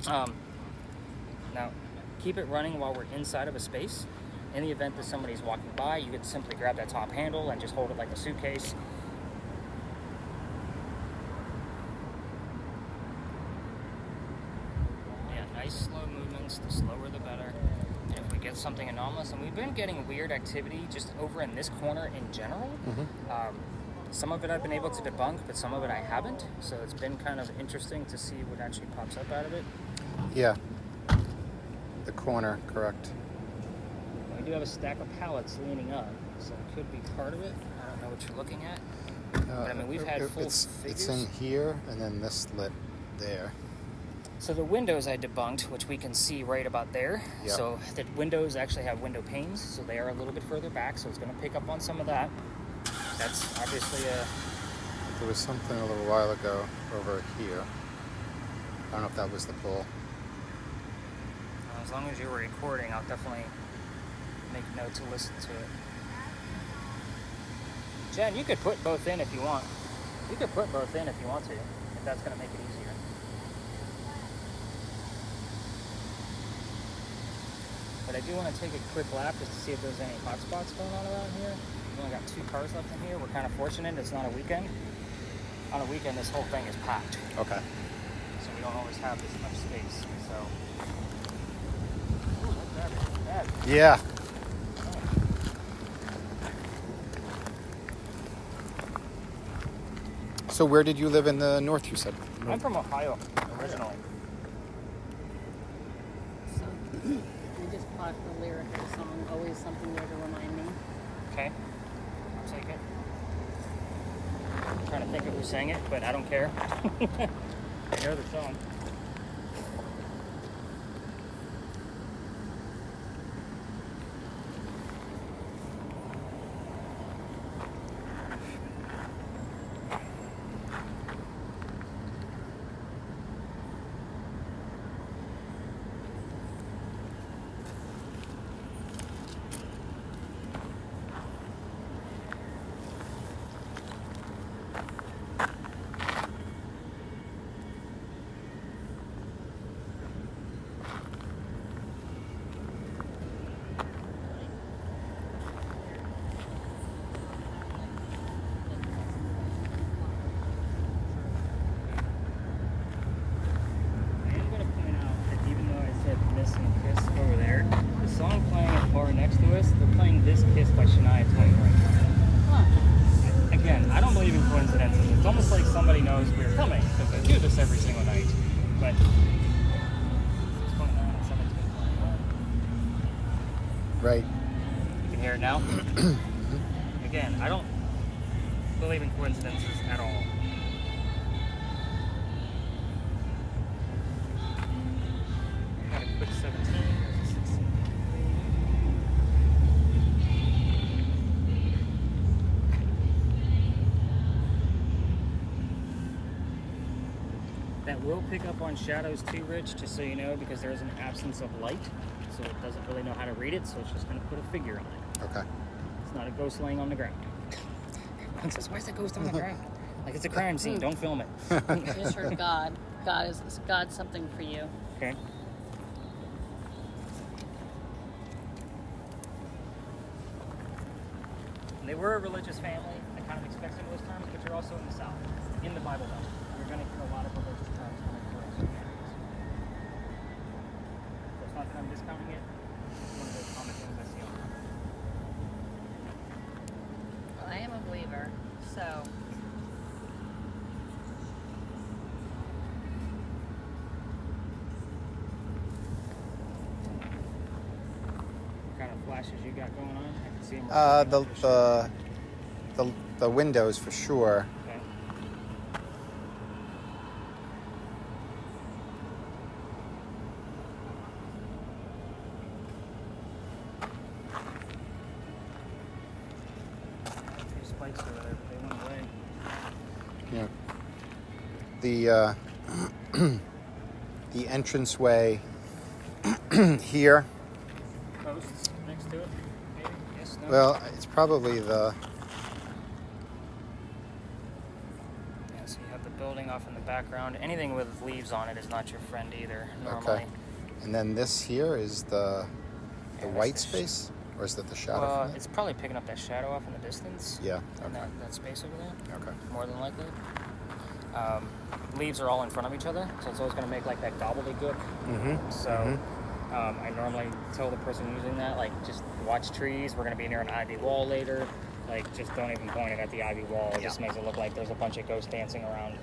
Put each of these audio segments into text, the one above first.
Now, keep it running while we're inside of a space. In the event that somebody's walking by, you could simply grab that top handle and just hold it like a suitcase. Yeah, nice slow movements. The slower the better. And if we get something anomalous, and we've been getting weird activity just over in this corner in general. Some of it I've been able to debunk, but some of it I haven't. So it's been kind of interesting to see what actually pops up out of it. Yeah. The corner, correct. We do have a stack of pallets leaning up, so it could be part of it. I don't know what you're looking at. But I mean, we've had full it's figures. in here, and then this lit there. So the windows I debunked, which we can see right about there. Yep. So the windows actually have window panes, so they are a little bit further back, so it's going to pick up on some of that. That's obviously a... There was something a little while ago over here. I don't know if that was the pull. As long as you were recording, I'll definitely make note to listen to it. Jen, you could put both in if you want. You could put both in if you want to, if that's going to make it easier. But I do want to take a quick lap just to see if there's any hot spots going on around here. We've only got 2 cars left in here. We're kind of fortunate it's not a weekend. On a weekend, this whole thing is packed. Okay. So we don't always have this much space. So, ooh, that's bad. Yeah. So where did you live in the north, you said? I'm from Ohio, originally. So I just caught the lyric of the song, Always Something There to Remind Me. Okay, I'll take it. I'm trying to think of who sang it, but I don't care. I know the song. Over there, the song playing at the bar next to us, they're playing This Kiss by Shania Twain right now. Again, I don't believe in coincidences. It's almost like somebody knows we're coming, because they do this every single night. But 6.9 and 17.1. Right. You can hear it now. Again, I don't believe in coincidences at all. Got a quick 17. That will pick up on shadows too, Rich, just so you know, because there is an absence of light, so it doesn't really know how to read it, so it's just going to put a figure on it. Okay. It's not a ghost laying on the ground. Everyone says, why is that ghost on the ground? Like, it's a crime scene, don't film it. Just heard God. God's something for you. Okay. And they were a religious family. I kind of expect some of those terms, but you're also in the South, in the Bible Belt. You're going to hear a lot of religious terms coming through in certain areas. So it's not that I'm discounting it. It's one of those common things I see all the time. Well, I am a believer, so What kind of flashes you got going on? I can see them. The windows for sure. Okay. A few spikes over there, but they went away. Yeah. The entranceway here. Posts next to it, maybe? Yes, no? Well, it's probably the... Yeah, so you have the building off in the background. Anything with leaves on it is not your friend either, normally. Okay. And then this here is the Yeah, white that's the space? Or is that the shadow Well, from it? it's probably picking up that shadow off in the distance. Yeah, in okay. that space over there, Okay. more than likely. Leaves are all in front of each other, so it's always going to make like that gobbledygook. Mm-hmm. So I normally tell the person using that, like, just watch trees. We're going to be near an ivy wall later. Like, just don't even point it at the ivy wall. It just makes it look like there's a bunch of ghosts dancing around.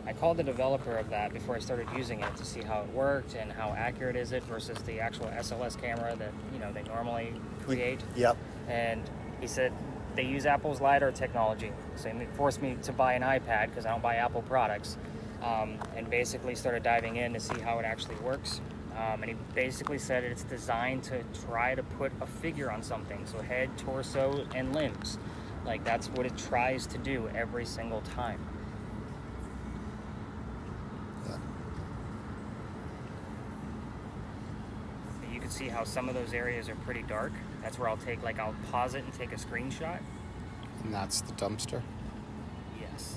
I called the developer of that before I started using it to see how it worked and how accurate is it versus the actual SLS camera that, you know, they normally create. Yep. And he said they use Apple's LiDAR technology. So he forced me to buy an iPad because I don't buy Apple products. And basically started diving in to see how it actually works. And he basically said it's designed to try to put a figure on something. So head, torso, and limbs. Like, that's what it tries to do every single time. Yeah. You can see how some of those areas are pretty dark. That's where I'll pause it and take a screenshot. And that's the dumpster. Yes.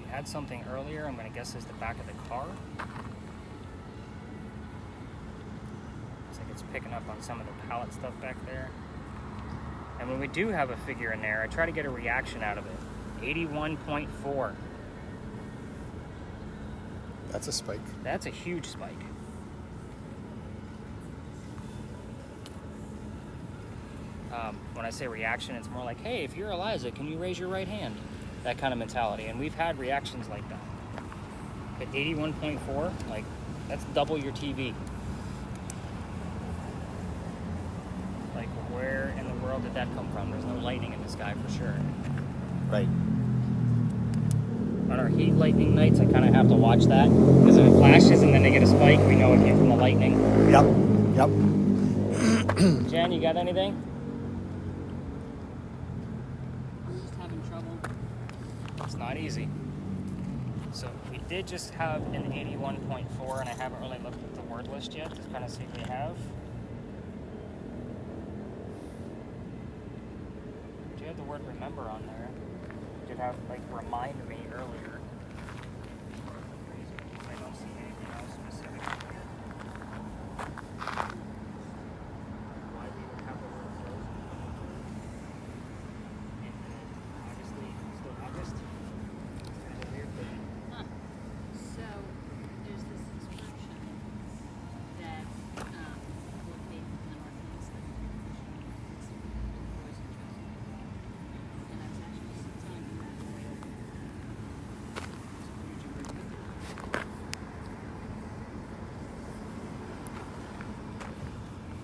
You had something earlier, I'm gonna guess is the back of the car. Looks like it's picking up on some of the pallet stuff back there. And when we do have a figure in there, I try to get a reaction out of it. 81.4. That's a spike. That's a huge spike. When I say reaction, it's more like, hey, if you're Eliza, can you raise your right hand? That kind of mentality. And we've had reactions like that. At 81.4, like, that's double your TV. Like, where in the world did that come from? There's no lightning in the sky for sure. Right. On our heat lightning nights, I kind of have to watch that. Because if it flashes and then they get a spike, we know it came from the lightning. Yep. Yep. Jen, you got anything? I'm just having trouble. It's not easy. So we did just have an 81.4, and I haven't really looked at the word list yet to kind of see what we have. Do you have the word remember on there? Did have, like, remind me earlier. I don't see anything else specific. Why we would have the word frozen? Infinite. Obviously, still August. It's kind of a weird thing. Huh. So there's this inscription that will be from the Northeast and I was actually just telling you that earlier.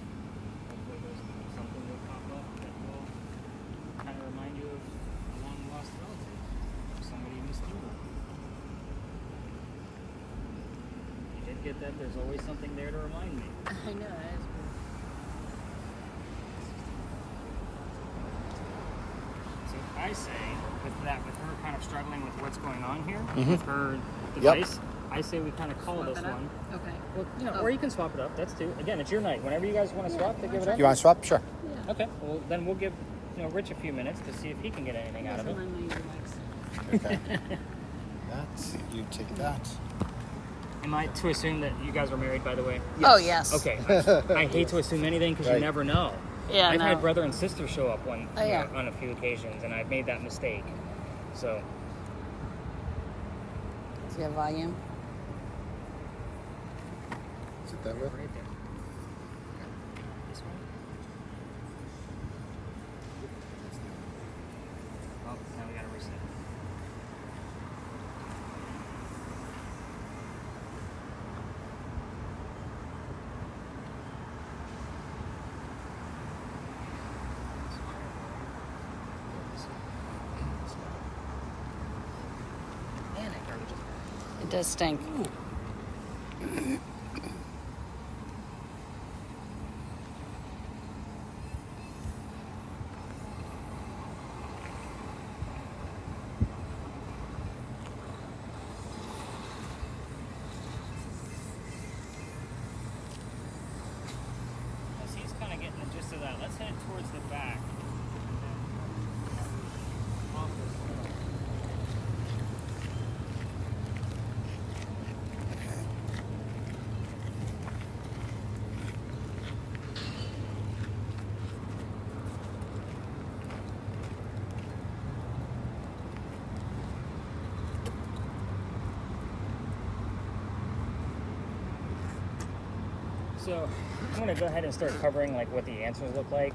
Hopefully there's something will pop up that will kind of remind you of a long lost relative or somebody you missed you. You did get that there's always something there to remind me. I know, that is weird. So I say, with her kind of struggling with what's going on here, Mhm. with her Yep. device, I say we kind of call Swap this it up? one. Okay. Well, you know, Oh. or you can swap it up. That's too. Again, it's your night. Whenever you guys want to Yeah, swap, to give it up. You want to swap? Sure. Yeah. Okay. Well, then we'll give Rich a few minutes to see if he can get anything out of it. Doesn't mind my earwax. Okay. That. You take that. Am I to assume that you guys are married, by the way? Oh, yes. Okay. I hate to assume anything because you Right. never know. Yeah, I've no. had brother and sister show up Oh, yeah. on a few occasions, and I've made that mistake. So Do you have volume? Is it that way? right there. This one. Oh, now we gotta reset. Man, that garbage is bad. It does stink. As he's kind of getting the gist of that, let's head towards the back. So I'm going to go ahead and start covering like what the answers look like.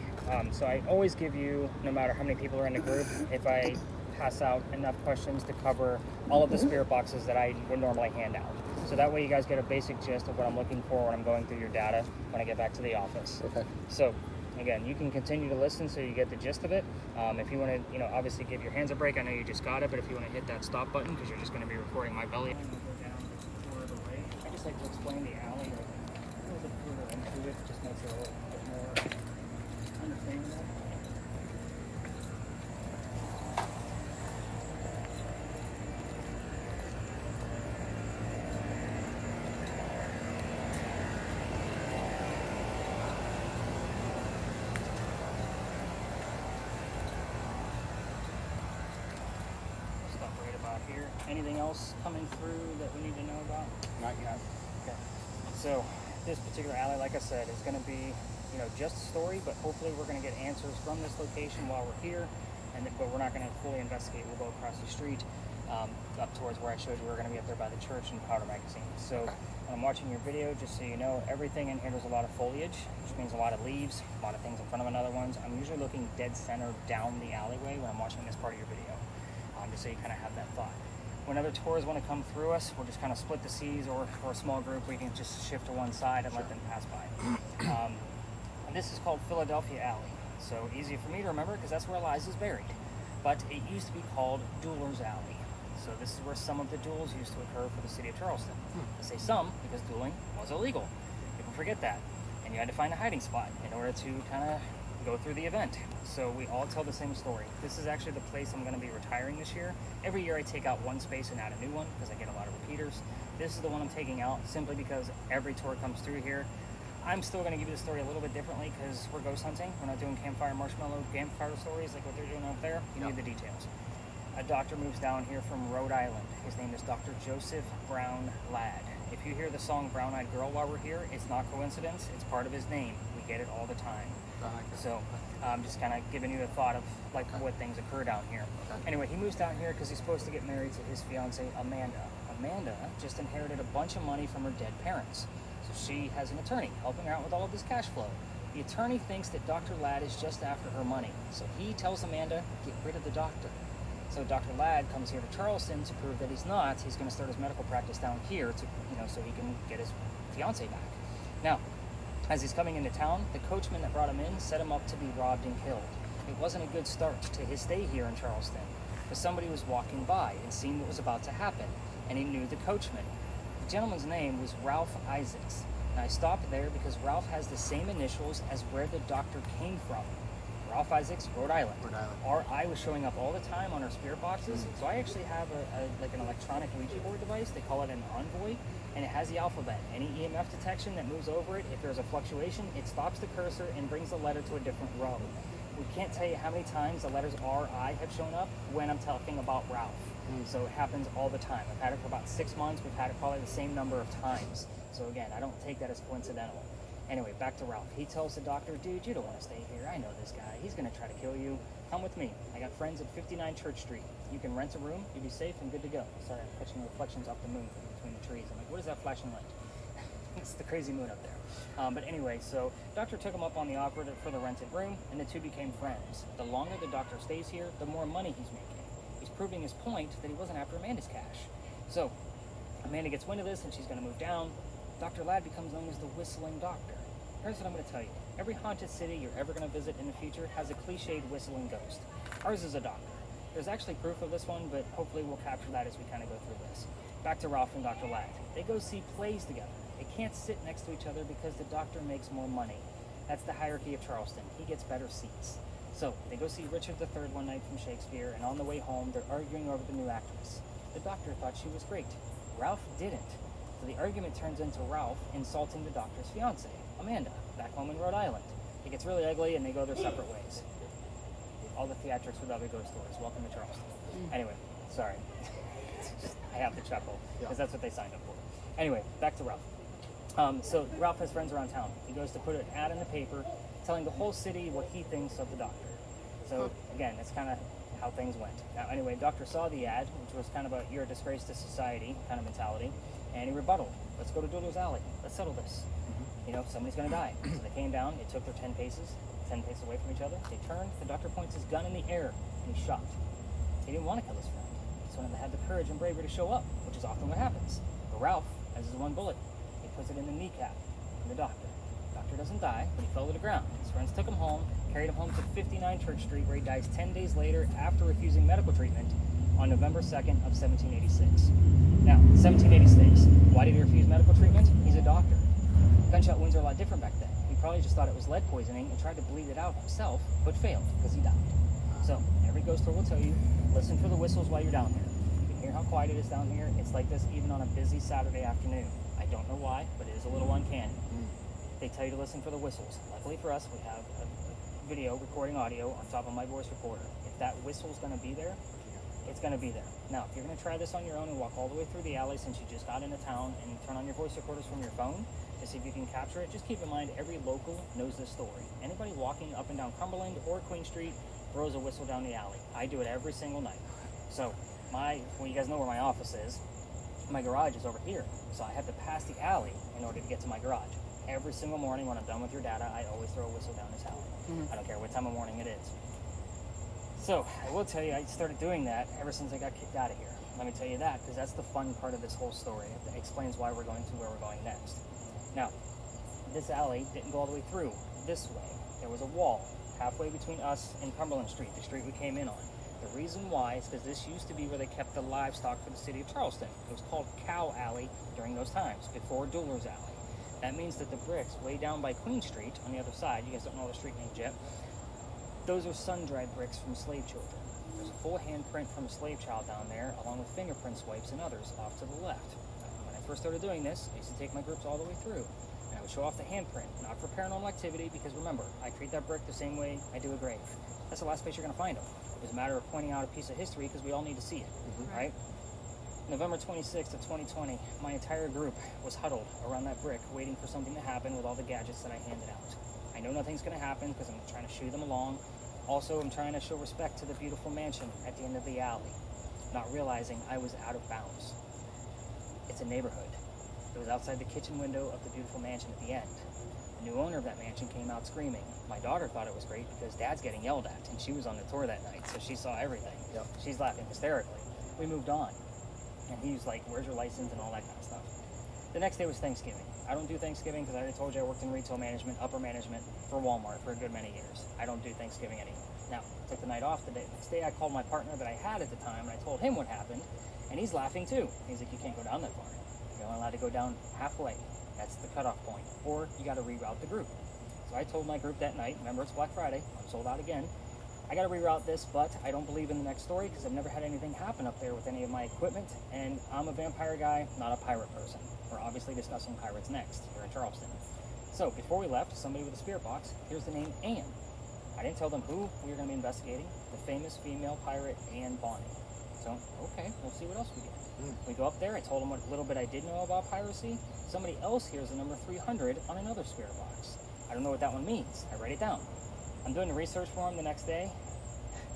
So I always give you, no matter how many people are in the group, if I pass out enough questions to cover all of the spirit boxes that I would normally hand out. So that way you guys get a basic gist of what I'm looking for when I'm going through your data when I get back to the office. Okay. So again, you can continue to listen so you get the gist of it. If you want to, obviously give your hands a break. I know you just got it, but if you want to hit that stop button because you're just going to be recording my belly. I'm going to go down the tour of the way. I just like to explain the alley a little bit further into it. Just makes it a little bit more understandable. Stop right about here. Anything else coming through that we need to know about? Not yet. Okay. So this particular alley, like I said, is going to be, just a story, but hopefully we're going to get answers from this location while we're here. But we're not going to fully investigate. We'll go across the street up towards where I showed you. We're going to be up there by the church and Powder Magazine. So when I'm watching your video, just so you know, everything in here, there's a lot of foliage, which means a lot of leaves, a lot of things in front of another ones. I'm usually looking dead center down the alleyway when I'm watching this part of your video, just so you kind of have that thought. When other tours want to come through us, we'll just kind of split the seas, or for a small group, we can just shift to one side and let them pass by. And this is called Philadelphia Alley. So easy for me to remember because that's where Eliza's buried. But it used to be called Dueler's Alley. So this is where some of the duels used to occur for the city of Charleston. I say some because dueling was illegal. People forget that. And you had to find a hiding spot in order to kind of go through the event. So we all tell the same story. This is actually the place I'm going to be retiring this year. Every year I take out one space and add a new one because I get a lot of repeaters. This is the one I'm taking out simply because every tour comes through here. I'm still going to give you the story a little bit differently because we're ghost hunting. We're not doing campfire marshmallow campfire stories like what they're doing out there. You need the details. A doctor moves down here from Rhode Island. His name is Dr. Joseph Brown Ladd. If you hear the song Brown Eyed Girl while we're here, it's not coincidence. It's part of his name. We get it all the time. So I'm just kind of giving you a thought of what things occur down here. Anyway, he moves down here because he's supposed to get married to his fiancée, Amanda. Amanda just inherited a bunch of money from her dead parents. So she has an attorney helping her out with all of this cash flow. The attorney thinks that Dr. Ladd is just after her money. So he tells Amanda, get rid of the doctor. So Dr. Ladd comes here to Charleston to prove that he's not. He's going to start his medical practice down here to, so he can get his fiancée back. Now, as he's coming into town, the coachman that brought him in set him up to be robbed and killed. It wasn't a good start to his stay here in Charleston, but somebody was walking by and seen what was about to happen, and he knew the coachman. The gentleman's name was Ralph Isaacs. And I stopped there because Ralph has the same initials as where the doctor came from. Ralph Isaacs, Rhode Island. RI was showing up all the time on our spirit boxes. So I actually have an electronic Ouija board device. They call it an Envoy, and it has the alphabet. Any EMF detection that moves over it, if there's a fluctuation, it stops the cursor and brings the letter to a different row. We can't tell you how many times the letters RI have shown up when I'm talking about Ralph. So it happens all the time. I've had it for about 6 months. We've had it probably the same number of times. So again, I don't take that as coincidental. Anyway, back to Ralph. He tells the doctor, dude, you don't want to stay here. I know this guy. He's going to try to kill you. Come with me. I got friends at 59 Church Street. You can rent a room. You'll be safe and good to go. Sorry, I'm catching reflections off the moon from between the trees. I'm like, what is that flashing light? It's the crazy moon up there. But anyway, so doctor took him up on the offer for the rented room, and the two became friends. The longer the doctor stays here, the more money he's making. He's proving his point that he wasn't after Amanda's cash. So Amanda gets wind of this, and she's going to move down. Dr. Ladd becomes known as the Whistling Doctor. Here's what I'm going to tell you. Every haunted city you're ever going to visit in the future has a cliched whistling ghost. Ours is a doctor. There's actually proof of this one, but hopefully we'll capture that as we kind of go through this. Back to Ralph and Dr. Ladd. They go see plays together. They can't sit next to each other because the doctor makes more money. That's the hierarchy of Charleston. He gets better seats. So they go see Richard III one night from Shakespeare, and on the way home, they're arguing over the new actress. The doctor thought she was great. Ralph didn't. So the argument turns into Ralph insulting the doctor's fiancée, Amanda, back home in Rhode Island. It gets really ugly, and they go their separate ways. All the theatrics with other ghost stories. Welcome to Charleston. Anyway, sorry. I have to chuckle, because that's what they signed up for. Anyway, back to Ralph. So Ralph has friends around town. He goes to put an ad in the paper telling the whole city what he thinks of the doctor. So again, that's kind of how things went. Now anyway, doctor saw the ad, which was kind of a you're a disgrace to society kind of mentality, and he rebutted. Let's go to Doodle's Alley. Let's settle this. somebody's going to die. So they came down, they took their 10 paces away from each other. They turned, the doctor points his gun in the air, and he shot. He didn't want to kill his friend. He just wanted to have the courage and bravery to show up, which is often what happens. But Ralph has his one bullet. He puts it in the kneecap of the doctor. The doctor doesn't die, but he fell to the ground. His friends took him home, carried him home to 59 Church Street, where he dies 10 days later after refusing medical treatment on November 2nd of 1786. Now, 1786, why did he refuse medical treatment? He's a doctor. Gunshot wounds are a lot different back then. He probably just thought it was lead poisoning and tried to bleed it out himself, but failed because he died. So, every ghost tour will tell you, listen for the whistles while you're down here. You can hear how quiet it is down here. It's like this even on a busy Saturday afternoon. I don't know why, but it is a little uncanny. They tell you to listen for the whistles. Luckily for us, we have a video recording audio on top of my voice recorder. If that whistle's going to be there, it's going to be there. Now, if you're going to try this on your own and walk all the way through the alley since you just got into town and turn on your voice recorders from your phone to see if you can capture it, just keep in mind every local knows this story. Anybody walking up and down Cumberland or Queen Street throws a whistle down the alley. I do it every single night. So, well, you guys know where my office is. My garage is over here. So I have to pass the alley in order to get to my garage. Every single morning when I'm done with your data, I always throw a whistle down this alley. I don't care what time of morning it is. So, I will tell you, I started doing that ever since I got kicked out of here. Let me tell you that, because that's the fun part of this whole story. It explains why we're going to where we're going next. Now, this alley didn't go all the way through this way. There was a wall halfway between us and Cumberland Street, the street we came in on. The reason why is because this used to be where they kept the livestock for the city of Charleston. It was called Cow Alley during those times, before Dueler's Alley. That means that the bricks way down by Queen Street on the other side, you guys don't know the street names yet, those are sun-dried bricks from slave children. There's a full handprint from a slave child down there, along with fingerprint swipes and others off to the left. When I first started doing this, I used to take my groups all the way through, and I would show off the handprint, not for paranormal activity, because remember, I treat that brick the same way I do a grave. That's the last place you're going to find them. It's a matter of pointing out a piece of history, because we all need to see it, right? November 26th of 2020, my entire group was huddled around that brick, waiting for something to happen with all the gadgets that I handed out. I know nothing's going to happen because I'm trying to shoo them along. Also, I'm trying to show respect to the beautiful mansion at the end of the alley, not realizing I was out of bounds. It's a neighborhood. It was outside the kitchen window of the beautiful mansion at the end. The new owner of that mansion came out screaming. My daughter thought it was great because Dad's getting yelled at, and she was on the tour that night, so she saw everything. Yep. She's laughing hysterically. We moved on, and he was like, "Where's your license?" and all that kind of stuff. The next day was Thanksgiving. I don't do Thanksgiving because I already told you I worked in retail management, upper management for Walmart for a good many years. I don't do Thanksgiving anymore. Now, I took the night off the next day. I called my partner that I had at the time, and I told him what happened, and he's laughing too. He's like, "You can't go down that far. You're only allowed to go down halfway. That's the cutoff point. Or you got to reroute the group." So I told my group that night, remember it's Black Friday, I'm sold out again. I got to reroute this, but I don't believe in the next story because I've never had anything happen up there with any of my equipment, and I'm a vampire guy, not a pirate person. We're obviously discussing pirates next here in Charleston. So before we left, somebody with a spirit box, here's the name Anne. I didn't tell them who we were going to be investigating, the famous female pirate Anne Bonny. So, okay, we'll see what else we get. We go up there, I told them what little bit I did know about piracy. Somebody else hears the number 300 on another spirit box. I don't know what that one means. I write it down. I'm doing the research for him the next day.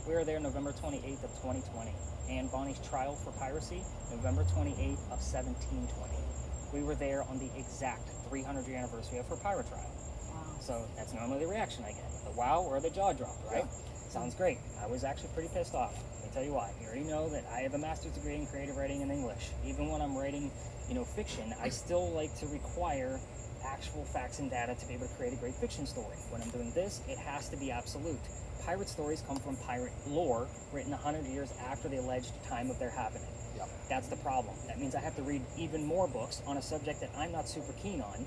We were there November 28th of 2020. Anne Bonny's trial for piracy, November 28th of 1720. We were there on the exact 300th year anniversary of her pirate trial. Wow. So that's normally the reaction I get. The wow or the jaw drop, right? Yeah. Sounds great. I was actually pretty pissed off. Let me tell you why. You already know that I have a master's degree in creative writing in English. Even when I'm writing, fiction, I still like to require actual facts and data to be able to create a great fiction story. When I'm doing this, it has to be absolute. Pirate stories come from pirate lore written 100 years after the alleged time of their happening. Yep. That's the problem. That means I have to read even more books on a subject that I'm not super keen on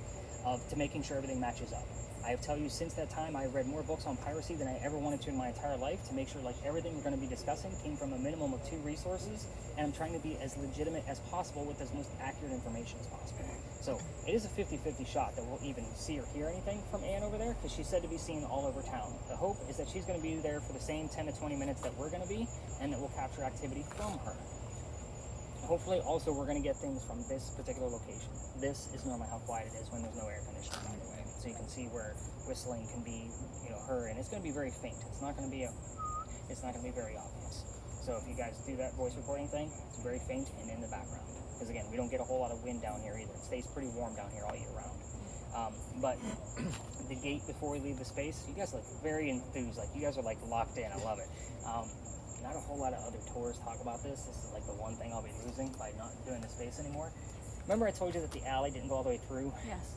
to making sure everything matches up. I have tell you since that time I've read more books on piracy than I ever wanted to in my entire life to make sure like everything we're going to be discussing came from a minimum of 2 resources, and I'm trying to be as legitimate as possible with as most accurate information as possible. So it is a 50-50 shot that we'll even see or hear anything from Anne over there because she's said to be seen all over town. The hope is that she's going to be there for the same 10 to 20 minutes that we're going to be, and that we'll capture activity from her. Hopefully also we're going to get things from this particular location. This is normally how quiet it is when there's no air conditioning, by the way. So you can see where whistling can be, heard, and it's going to be very faint. It's not going to be very obvious. So if you guys do that voice recording thing, it's very faint and in the background. Because again, we don't get a whole lot of wind down here either. It stays pretty warm down here all year round. But the gate before we leave the space, you guys look very enthused. Like you guys are like locked in. I love it. Not a whole lot of other tours talk about this. This is like the one thing I'll be losing by not doing the space anymore. Remember I told you that the alley didn't go all the way through? Yes,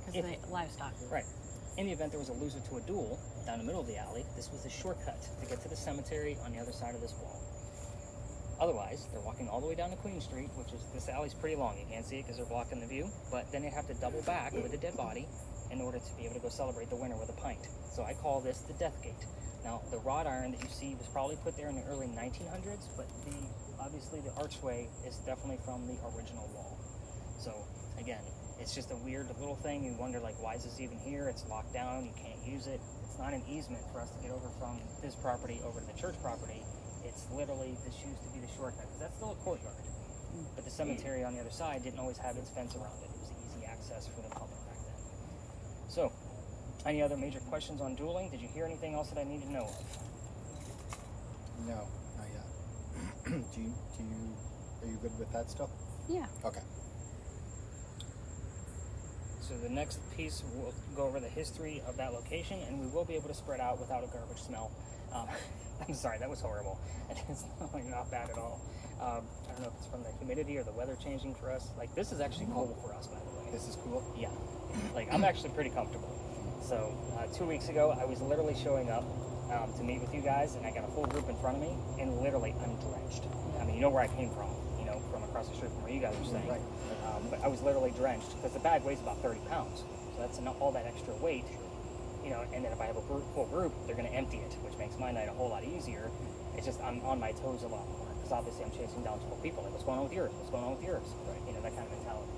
because the livestock. Right. In the event there was a loser to a duel down the middle of the alley, this was the shortcut to get to the cemetery on the other side of this wall. Otherwise, they're walking all the way down to Queen Street, which is, this alley's pretty long. You can't see it because they're blocking the view, but then they have to double back with a dead body in order to be able to go celebrate the winner with a pint. So I call this the Death Gate. Now, the wrought iron that you see was probably put there in the early 1900s, but obviously the archway is definitely from the original wall. So, again, it's just a weird little thing. You wonder, like, why is this even here? It's locked down. You can't use it. It's not an easement for us to get over from this property over to the church property. It's literally, this used to be the shortcut, because that's still a courtyard. But the cemetery on the other side didn't always have its fence around it. It was easy access for the public back then. So, any other major questions on dueling? Did you hear anything else that I need to know of? No, not yet. Are you good with that still? Yeah. Okay. So the next piece, we'll go over the history of that location, and we will be able to spread out without a garbage smell. I'm sorry, that was horrible. It's not bad at all. I don't know if it's from the humidity or the weather changing for us. Like, this is actually cold for us, by the way. This is cool. Yeah. Like, I'm actually pretty comfortable. So 2 weeks ago, I was literally showing up to meet with you guys, and I got a full group in front of me, and literally I'm drenched. I mean, you know where I came from, from across the street from where you guys were staying. Right. But I was literally drenched because the bag weighs about 30 pounds. So that's not all that extra weight, and then if I have a full group, they're going to empty it, which makes my night a whole lot easier. It's just I'm on my toes a lot more because obviously I'm chasing down 12 people. Like, what's going on with yours? What's going on with yours? Right. That kind of mentality.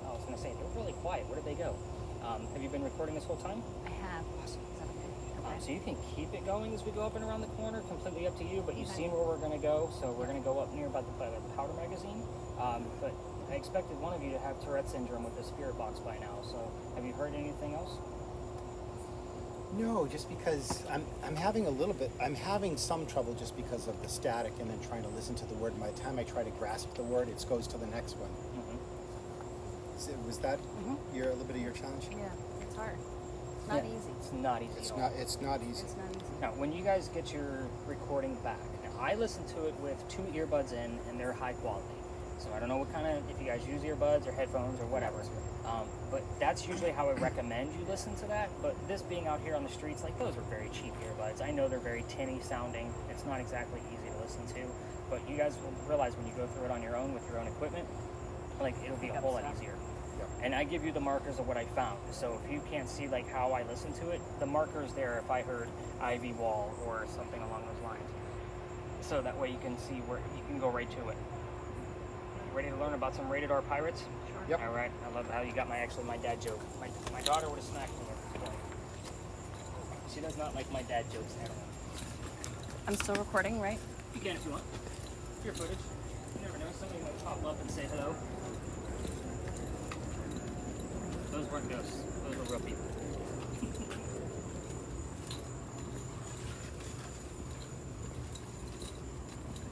I was going to say, they're really quiet. Where did they go? Have you been recording this whole time? I have. Awesome. Is that okay? So you can keep it going as we go up and around the corner, completely up to you, but you've seen where we're going to go, so we're going to go up near by the powder magazine. But I expected one of you to have Tourette syndrome with the spirit box by now, so have you heard anything else? No, just because I'm having some trouble just because of the static and then trying to listen to the word. By the time I try to grasp the word, it goes to the next one. Was that a little bit of your challenge? Yeah, it's hard. It's not easy. It's not easy It's at all. not. It's not easy. It's not easy. Now, when you guys get your recording back, now I listen to it with 2 earbuds in, and they're high quality. So I don't know what kind of, if you guys use earbuds or headphones or whatever. But that's usually how I recommend you listen to that. But this being out here on the streets, like, those are very cheap earbuds. I know they're very tinny sounding. It's not exactly easy to listen to. But you guys will realize when you go through it on your own with your own equipment, like, it'll be a whole lot easier. And I give you the markers of what I found. So if you can't see like how I listen to it, the marker's there if I heard Ivy Wall or something along those lines. So that way you can see where you can go right to it. You ready to learn about some rated R pirates? Sure. Yep. All right. I love how you got my dad joke. My daughter would have smacked me at this point. She does not like my dad jokes at all. I'm still recording, right? You can if you want. Your footage. You never know. Somebody might pop up and say hello. Those weren't ghosts. Those were real people.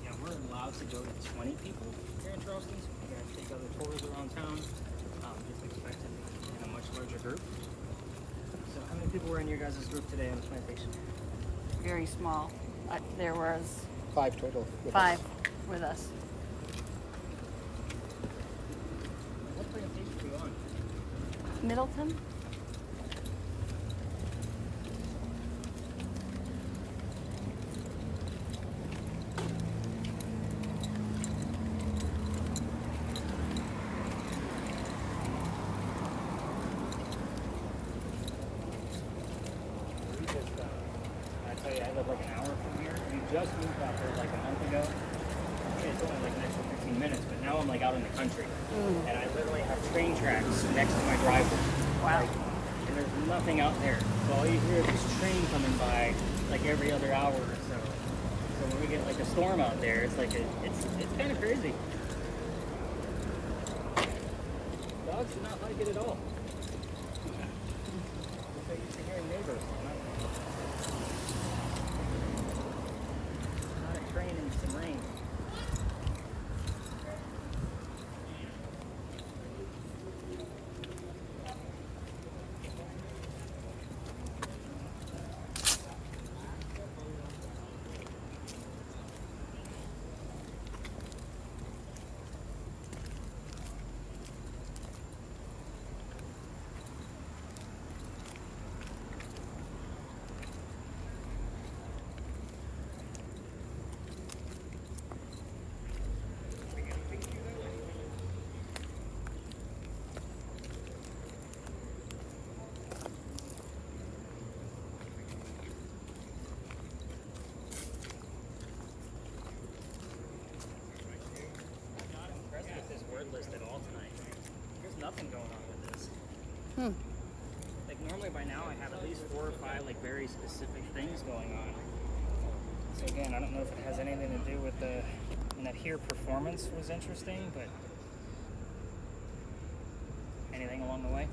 Yeah, we're allowed to go to 20 people here in Charleston. So we're going to take other tours around town. Just expect it in a much larger group. So how many people were in your guys' group today on the plantation? Very small. There was 5 total. with 5 us. with us. What plantation were you on? Middleton? We just, I tell you, I live like an hour from here. We just moved out there like a month ago. I mean, it's only like an extra 15 minutes, but now I'm like out in the country. And I literally have train tracks next to my driveway. Wow. And there's nothing out there. So all you hear is this train coming by like every other hour or so. So when we get like a storm out there, it's like it's kind of crazy. Dogs do not like it at all. They're used to hearing neighbors. Not a train in some rain. Like normally by now I have at least 4 or 5 like very specific things going on. So again, I don't know if it has anything to do with the, and that here performance was interesting, but anything along the way?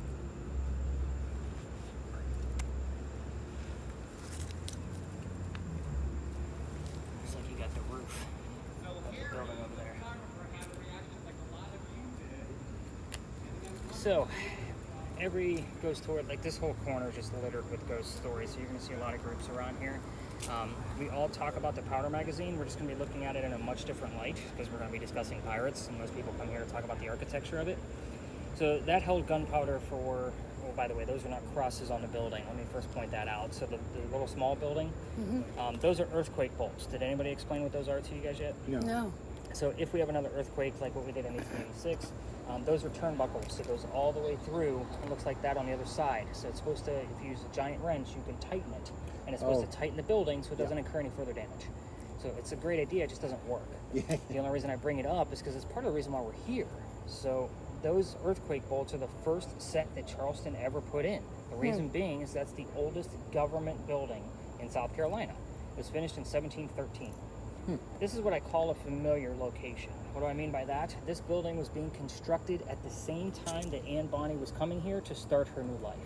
Looks like you got the roof of the building over there. So, every ghost story, like this whole corner is just littered with ghost stories, so you're going to see a lot of groups around here. We all talk about the Powder magazine. We're just going to be looking at it in a much different light because we're going to be discussing pirates, and most people come here to talk about the architecture of it. So that held gunpowder for, oh, by the way, those are not crosses on the building. Let me first point that out. So the little small building, those are earthquake bolts. Did anybody explain what those are to you guys yet? No. So if we have another earthquake like what we did in 1886, those are turnbuckles. It goes all the way through and looks like that on the other side. So it's supposed to, if you use a giant wrench, you can tighten it. And it's supposed to tighten the building so it doesn't incur any further damage. So it's a great idea, it just doesn't work. The only reason I bring it up is because it's part of the reason why we're here. So those earthquake bolts are the first set that Charleston ever put in. The reason being is that's the oldest government building in South Carolina. It was finished in 1713. This is what I call a familiar location. What do I mean by that? This building was being constructed at the same time that Anne Bonny was coming here to start her new life.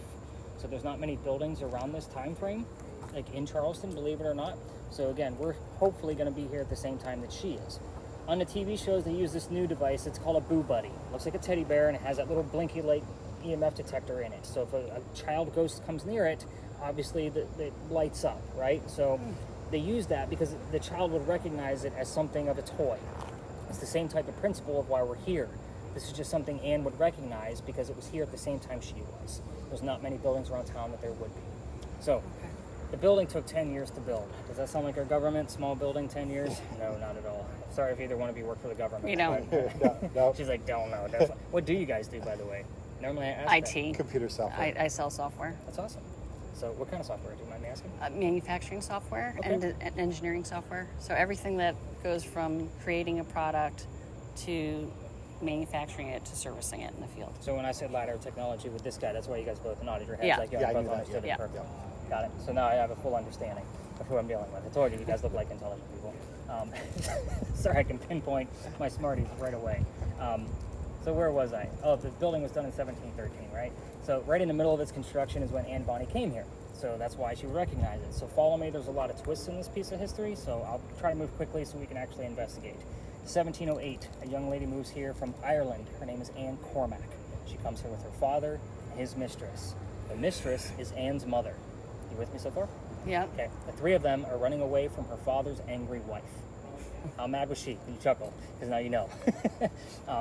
So there's not many buildings around this time frame, like in Charleston, believe it or not. So again, we're hopefully going to be here at the same time that she is. On the TV shows, they use this new device. It's called a Boo Buddy. It looks like a teddy bear, and it has that little blinky light EMF detector in it. So if a child ghost comes near it, obviously it lights up, right? So they use that because the child would recognize it as something of a toy. It's the same type of principle of why we're here. This is just something Anne would recognize because it was here at the same time she was. There's not many buildings around town that there would be. So the building took 10 years to build. Does that sound like our government? Small building, 10 years? No, not at all. Sorry if either one of you work for the government. We don't. No. She's like, don't know. Definitely. What do you guys do, by the way? Normally I ask that. IT. Computer software. I sell software. That's awesome. So what kind of software? Do you mind me asking? Manufacturing software and engineering software. So everything that goes from creating a product to manufacturing it to servicing it in the field. So when I said ladder technology with this guy, that's why you guys both nodded your heads Yeah. like, Yeah, I both knew that, understood yeah. it perfectly. Got it. So now I have a full understanding of who I'm dealing with. I told you, you guys look like intelligent people. Sorry, I can pinpoint my smarties right away. So where was I? Oh, the building was done in 1713, right? So right in the middle of its construction is when Anne Bonny came here. So that's why she would recognize it. So follow me, there's a lot of twists in this piece of history, so I'll try to move quickly so we can actually investigate. 1708, a young lady moves here from Ireland. Her name is Anne Cormac. She comes here with her father and his mistress. The mistress is Anne's mother. You with me so far? Yeah. Okay, the three of them are running away from her father's angry wife. How mad was she? You chuckle, because now you know.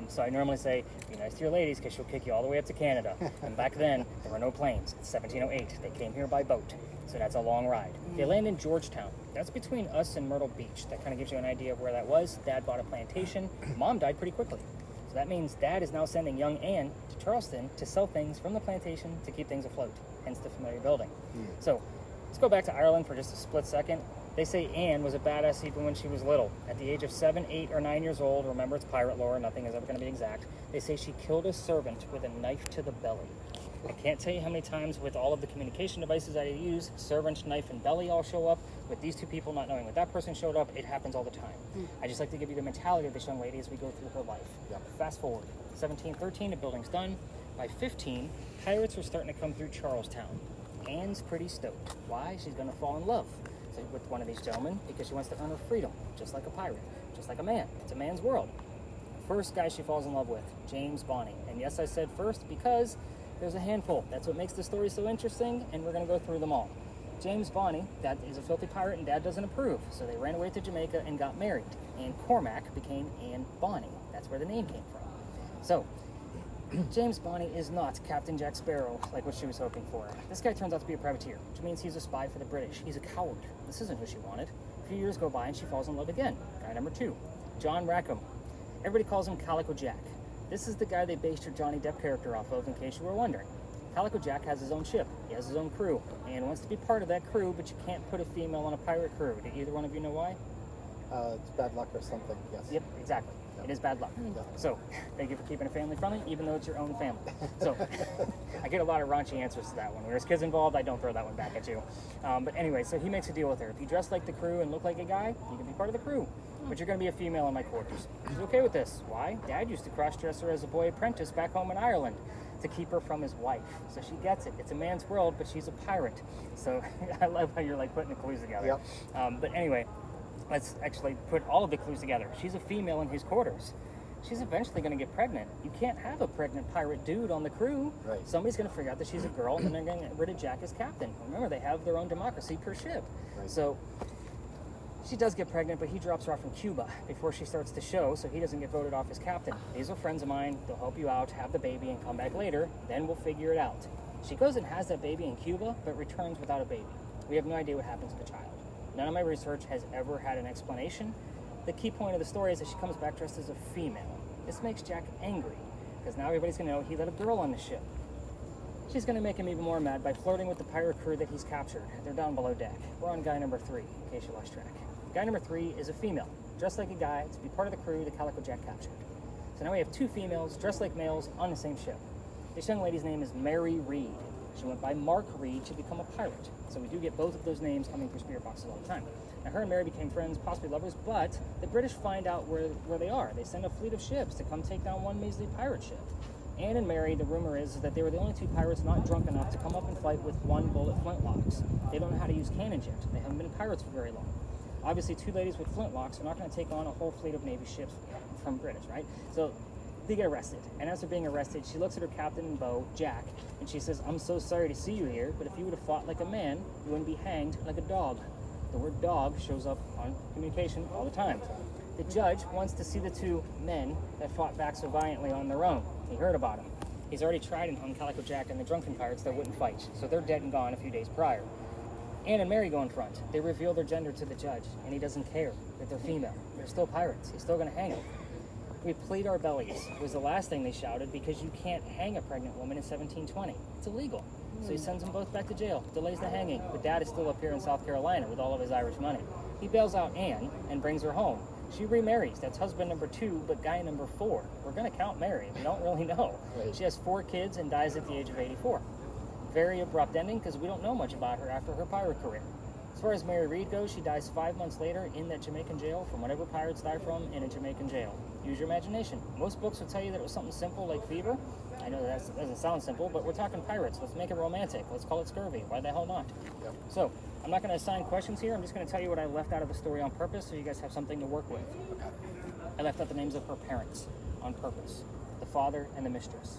So I normally say, be nice to your ladies, because she'll kick you all the way up to Canada. And back then, there were no planes. It's 1708. They came here by boat, so that's a long ride. They land in Georgetown. That's between us and Myrtle Beach. That kind of gives you an idea of where that was. Dad bought a plantation. Mom died pretty quickly. So that means Dad is now sending young Anne to Charleston to sell things from the plantation to keep things afloat, hence the familiar building. So let's go back to Ireland for just a split second. They say Anne was a badass even when she was little. At the age of 7, 8, or 9 years old, remember it's pirate lore, nothing is ever going to be exact, they say she killed a servant with a knife to the belly. I can't tell you how many times with all of the communication devices I use, servant, knife, and belly all show up. With these two people not knowing what that person showed up, it happens all the time. I just like to give you the mentality of this young lady as we go through her life. Fast forward, 1713, the building's done. By 15, pirates are starting to come through Charlestown. Anne's pretty stoked. Why? She's going to fall in love with one of these gentlemen because she wants to earn her freedom, just like a pirate, just like a man. It's a man's world. First guy she falls in love with, James Bonny. And yes, I said first because there's a handful. That's what makes the story so interesting, and we're going to go through them all. James Bonny, Dad is a filthy pirate, and Dad doesn't approve, so they ran away to Jamaica and got married. Anne Cormac became Anne Bonny. That's where the name came from. So, James Bonny is not Captain Jack Sparrow, like what she was hoping for. This guy turns out to be a privateer, which means he's a spy for the British. He's a coward. This isn't who she wanted. A few years go by and she falls in love again. Guy number 2, John Rackham. Everybody calls him Calico Jack. This is the guy they based your Johnny Depp character off of, in case you were wondering. Calico Jack has his own ship. He has his own crew, and wants to be part of that crew, but you can't put a female on a pirate crew. Do either one of you know why? It's bad luck or something, yes. Yep, exactly. It is bad luck. Yeah. So thank you for keeping it family friendly, even though it's your own family. So I get a lot of raunchy answers to that one. When there's kids involved, I don't throw that one back at you. But anyway, so he makes a deal with her. If you dress like the crew and look like a guy, you can be part of the crew. But you're going to be a female in my quarters. He's okay with this. Why? Dad used to cross-dress her as a boy apprentice back home in Ireland to keep her from his wife. So she gets it. It's a man's world, but she's a pirate. So I love how you're like putting the clues together. Yep. But anyway, let's actually put all of the clues together. She's a female in his quarters. She's eventually going to get pregnant. You can't have a pregnant pirate dude on the crew. Right. Somebody's going to figure out that she's a girl, and they're going to get rid of Jack as captain. Remember, they have their own democracy per ship. Right. So she does get pregnant, but he drops her off in Cuba before she starts the show, so he doesn't get voted off as captain. These are friends of mine. They'll help you out, have the baby, and come back later. Then we'll figure it out. She goes and has that baby in Cuba, but returns without a baby. We have no idea what happened to the child. None of my research has ever had an explanation. The key point of the story is that she comes back dressed as a female. This makes Jack angry, because now everybody's going to know he let a girl on the ship. She's going to make him even more mad by flirting with the pirate crew that he's captured. They're down below deck. We're on guy number 3, in case you lost track. Guy number 3 is a female, dressed like a guy to be part of the crew that Calico Jack captured. So now we have 2 females dressed like males on the same ship. This young lady's name is Mary Reed. She went by Mark Reed to become a pirate. So we do get both of those names coming through spirit boxes all the time. Now her and Mary became friends, possibly lovers, but the British find out where they are. They send a fleet of ships to come take down one measly pirate ship. Anne and Mary, the rumor is that they were the only 2 pirates not drunk enough to come up and fight with 1 bullet flintlocks. They don't know how to use cannons yet. They haven't been pirates for very long. Obviously, 2 ladies with flintlocks are not going to take on a whole fleet of Navy ships from British, right? So they get arrested. And as they're being arrested, she looks at her captain and beau, Jack, and she says, "I'm so sorry to see you here, but if you would have fought like a man, you wouldn't be hanged like a dog." The word dog shows up on communication all the time. The judge wants to see the 2 men that fought back so valiantly on their own. He heard about them. He's already tried and hung Calico Jack and the drunken pirates that wouldn't fight, so they're dead and gone a few days prior. Anne and Mary go in front. They reveal their gender to the judge, and he doesn't care that they're female. They're still pirates. He's still going to hang them. We plead our bellies was the last thing they shouted, because you can't hang a pregnant woman in 1720. It's illegal. So he sends them both back to jail, delays the hanging. But Dad is still up here in South Carolina with all of his Irish money. He bails out Anne and brings her home. She remarries. That's husband number 2, but guy number 4. We're going to count Mary. We don't really know. Right. She has 4 kids and dies at the age of 84. Very abrupt ending, because we don't know much about her after her pirate career. As far as Mary Reed goes, she dies 5 months later in that Jamaican jail from whatever pirates die from in a Jamaican jail. Use your imagination. Most books will tell you that it was something simple like fever. I know that doesn't sound simple, but we're talking pirates. Let's make it romantic. Let's call it scurvy. Why the hell not? Yep. So, I'm not going to assign questions here. I'm just going to tell you what I left out of the story on purpose so you guys have something to work with. Okay. I left out the names of her parents on purpose. The father and the mistress.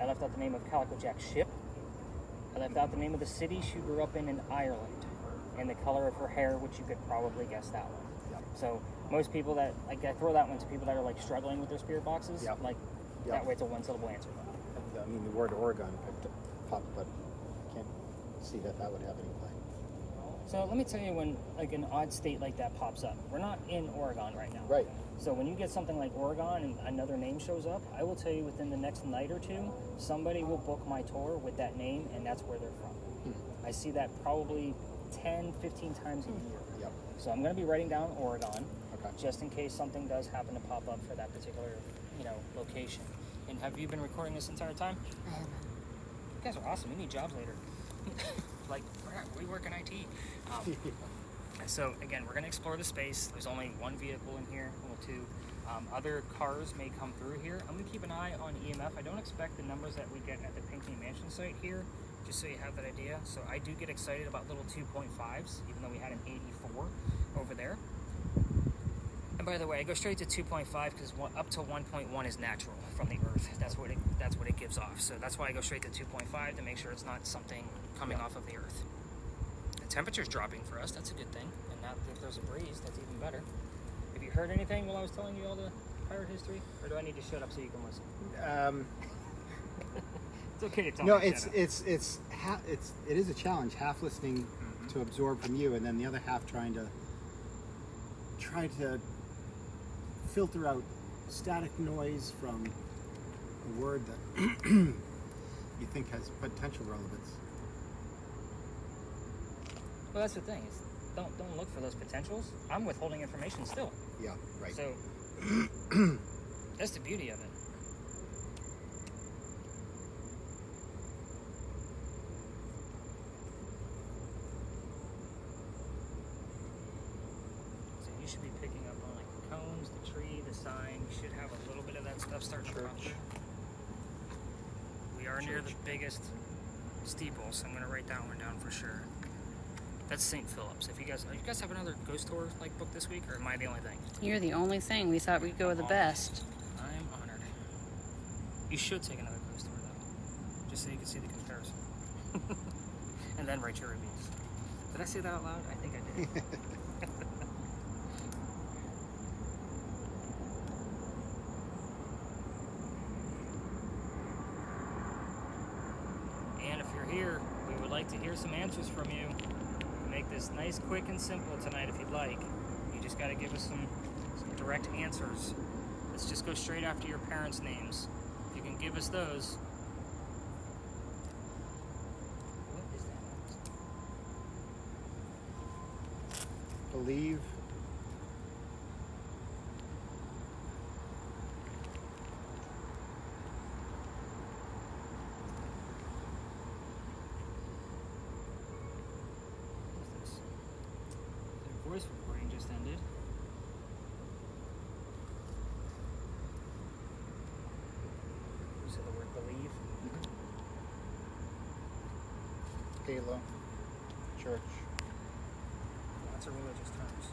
I left out the name of Calico Jack's ship. I left out the name of the city she grew up in Ireland. And the color of her hair, which you could probably guess that one. Yep. So most people that, like, I throw that one to people that are like struggling with their spirit boxes. Yep. Like, Yep. that way it's a 1-syllable answer. I mean, the word Oregon popped, but I can't see that would have any play. So let me tell you when like an odd state like that pops up. We're not in Oregon right now. Right. So when you get something like Oregon and another name shows up, I will tell you within the next night or 2, somebody will book my tour with that name, and that's where they're from. I see that probably 10, 15 times a year. Yep. So I'm going to be writing down Oregon, Okay. just in case something does happen to pop up for that particular, location. And have you been recording this entire time? I have You guys are awesome. You need jobs later. Like, we work in IT. So again, we're going to explore the space. There's only 1 vehicle in here, well 2. Other cars may come through here. I'm going to keep an eye on EMF. I don't expect the numbers that we get at the Pinckney Mansion site here, just so you have that idea. So I do get excited about little 2.5s, even though we had an 84 over there. And by the way, I go straight to 2.5 because up to 1.1 is natural from the Earth. That's what it gives off. So that's why I go straight to 2.5 to make sure it's not something coming off of the Earth. The temperature's dropping for us. That's a good thing. And now if there's a breeze, that's even better. Have you heard anything while I was telling you all the pirate history, or do I need to shut up so you can listen? It's okay to tell No, me to it shut up. is a challenge. Half listening to absorb from you, and then the other half trying to filter out static noise from a word that you think has potential relevance. Well, that's the thing. Is don't look for those potentials. I'm withholding information still. Yeah, right. So That's the beauty of it. So you should be picking up on like the cones, the tree, the sign. You should have a little bit of that stuff starting to come Church. through. We are near the biggest steeple, so I'm gonna write that one down for sure. That's St. Philip's. If you guys have another ghost tour like book this week, or am I the only thing? You're the only thing. We thought we'd go with the best. I'm honored. You should take another ghost tour though, just so you can see the comparison, and then write your reviews. Did I say that out loud? I think I did. And if you're here, we would like to hear some answers from you. Make this nice, quick, and simple tonight if you'd like. You just got to give us some direct answers. Let's just go straight after your parents' names. If you can give us those. What is that? Believe. What is this? Their voice recording just ended. You said the word believe? Halo. Church. Lots of religious terms.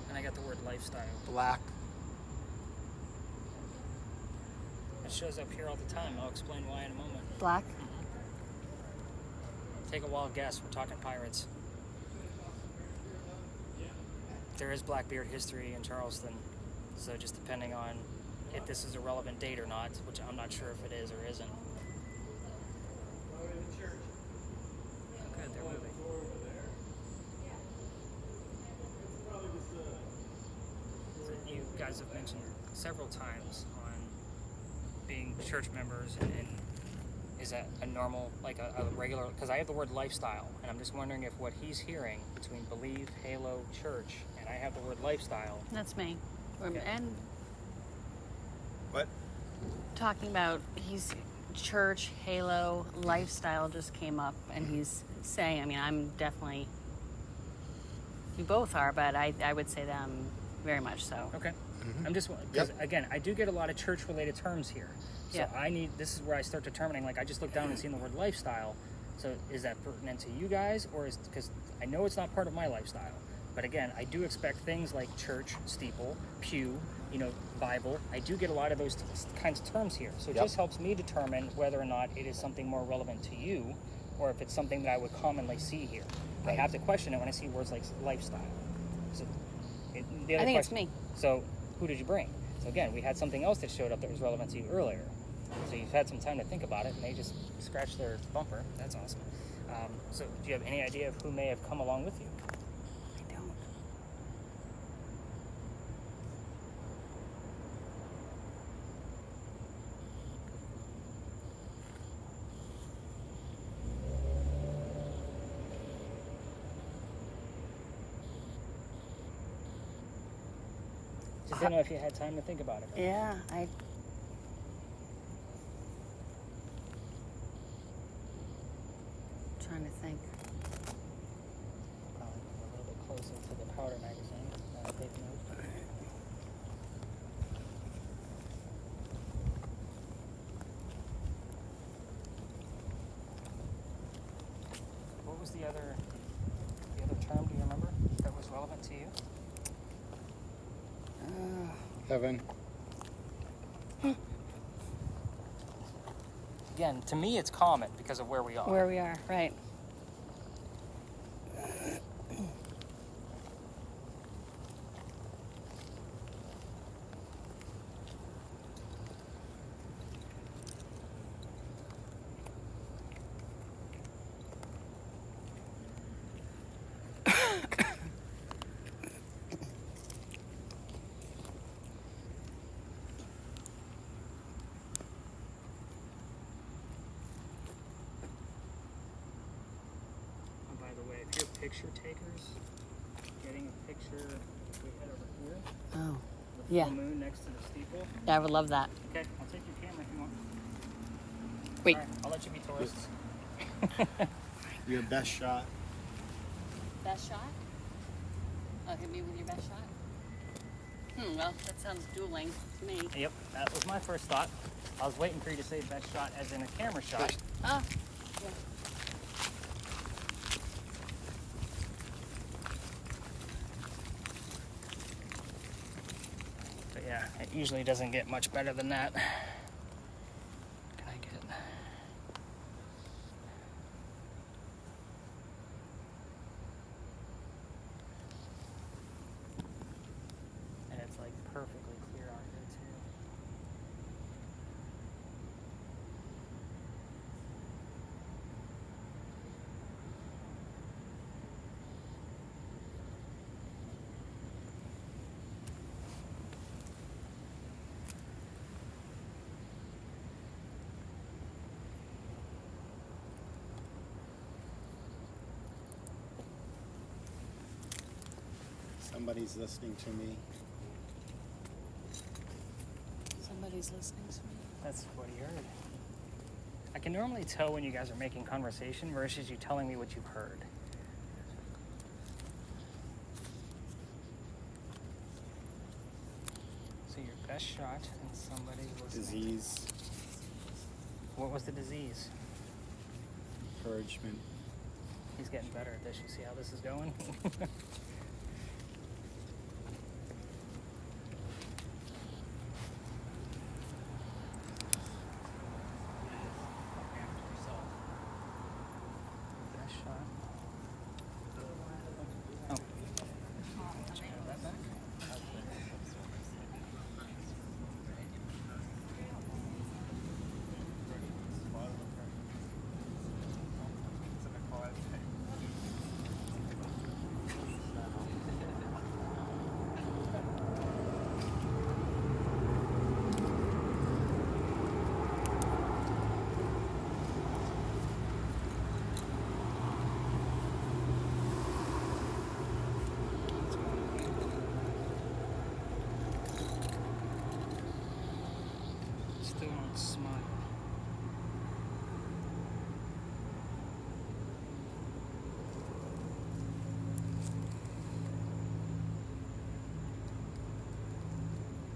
And I got the word lifestyle. Black. It shows up here all the time. I'll explain why in a moment. Black. Take a wild guess. We're talking pirates. There is Blackbeard history in Charleston, so just depending on if this is a relevant date or not, which I'm not sure if it is or isn't. Good, they're moving. So you guys have mentioned several times on being church members and is that a normal, like a regular, because I have the word lifestyle, and I'm just wondering if what he's hearing between believe, halo, church, and I have the word lifestyle. That's me. Okay. And What? talking about he's church, halo, lifestyle just came up, and he's saying, I mean, I'm definitely, we both are, but I would say that I'm very much so. Okay. I'm just, because Yep. again, I do get a lot of church related terms here. So Yeah. this is where I start determining, like I just looked down and seen the word lifestyle. So is that pertinent to you guys, or is, because I know it's not part of my lifestyle. But again, I do expect things like church, steeple, pew, Bible. I do get a lot of those kinds of terms here. So it Yep. just helps me determine whether or not it is something more relevant to you, or if it's something that I would commonly see here. I Right. have to question it when I see words like lifestyle. So the other I think it's question- me. So who did you bring? So again, we had something else that showed up that was relevant to you earlier. So you've had some time to think about it, and they just scratched their bumper. That's awesome. So do you have any idea of who may have come along with you? I don't. Just didn't know if you had time to think about it. Yeah, trying to think. Probably a little bit closer to the powder magazine. Take notes. What was the other term? Do you remember that was relevant to you? Heaven. Again, to me, it's common because of where we are. Where we are, right. if you're picture takers, getting a picture, if we head over here, Oh, the yeah. full moon next to the steeple. Yeah, I would love that. Okay, I'll take your camera if you want. Wait. All right, I'll let you be tourists. Your best shot. Best shot? Oh, hit me with your best shot? Well, that sounds dueling to me. Yep, that was my first thought. I was waiting for you to say best shot as in a camera shot. Oh, yeah. But yeah, it usually doesn't get much better than that. Can I get... And it's like perfectly clear out here too. Somebody's listening to me. Somebody's listening to me. That's what he heard. I can normally tell when you guys are making conversation versus you telling me what you've heard. So your best shot and somebody's listening. Disease, What was the disease? encouragement. He's getting better at this. You see how this is going? Best shot. Oh. Did you have that back? Still don't smile.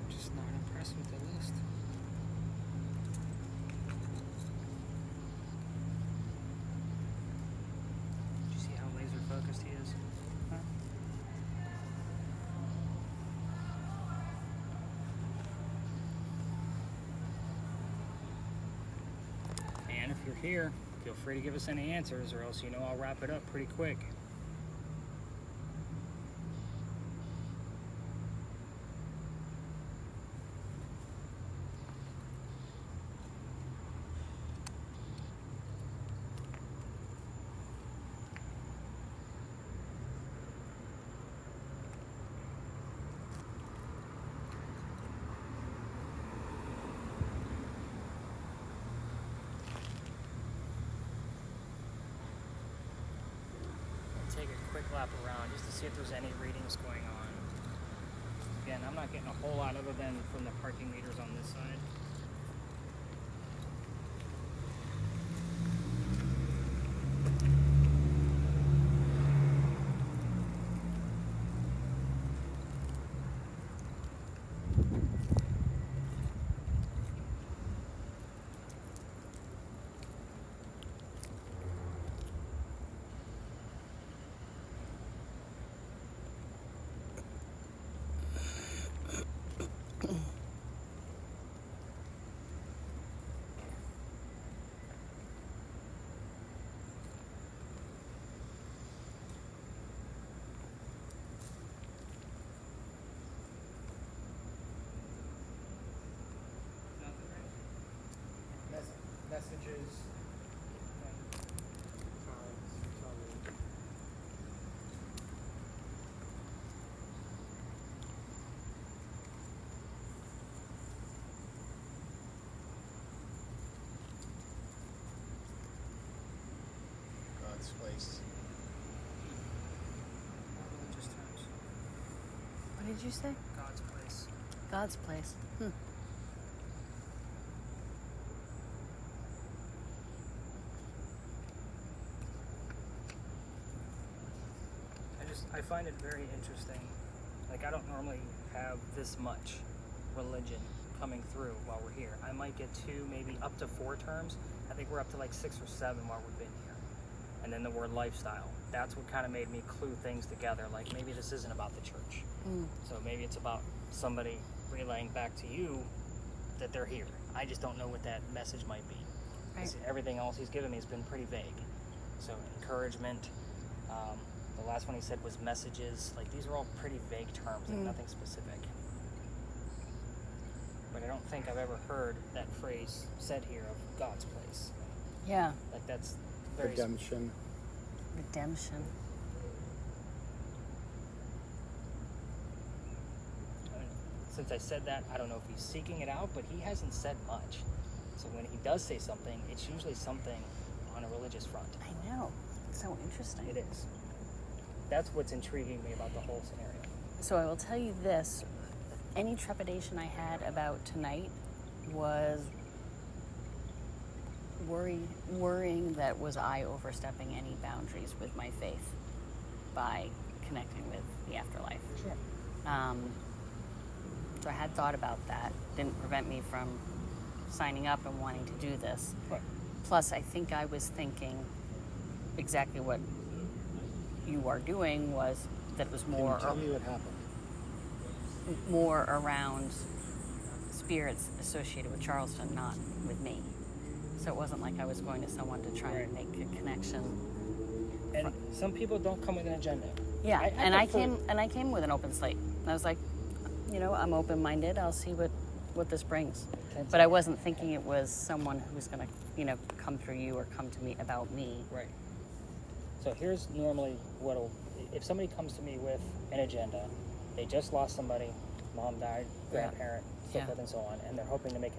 Just not impressed with the list. Did you see how laser focused he is? Huh? And if you're here, feel free to give us any answers, or else you know I'll wrap it up pretty quick. Take a quick lap around just to see if there's any readings going on. Again, I'm not getting a whole lot other than from the parking meters on this side. Messages. God's place. did you say? God's place. God's place. I find it very interesting. Like, I don't normally have this much religion coming through while we're here. I might get 2, maybe up to 4 terms. I think we're up to like 6 or 7 while we've been here. And then the word lifestyle. That's what kind of made me clue things together. Like, maybe this isn't about the church. So maybe it's about somebody relaying back to you that they're here. I just don't know what that message might be. 'Cause everything else he's given me has been pretty vague. So encouragement. The last one he said was messages. Like, these are all pretty vague terms, like nothing specific. But I don't think I've ever heard that phrase said here of God's place. Yeah. Like, that's very Redemption. Redemption. Since I said that, I don't know if he's seeking it out, but he hasn't said much. So when he does say something, it's usually something on a religious front. I know. It's so interesting. It is. That's what's intriguing me about the whole scenario. So I will tell you this. Any trepidation I had about tonight was worrying that was I overstepping any boundaries with my faith by connecting with the afterlife. Sure. So I had thought about that. Didn't prevent me from signing up and wanting to do this. Right. Plus, I think I was thinking exactly what you are doing was that it was Can you more tell me what happened? more around spirits associated with Charleston, not with me. So it wasn't like I was going to someone to try and make a connection. And some people don't come with an agenda. Yeah, I prefer- I came with an open slate. I was like, I'm open-minded. I'll see what this brings. But I wasn't thinking it was someone who's going to, come through you or come to me about me. Right. So here's normally if somebody comes to me with an agenda, they just lost somebody, mom died, grandparent, so Yeah. forth and so on, and they're hoping to make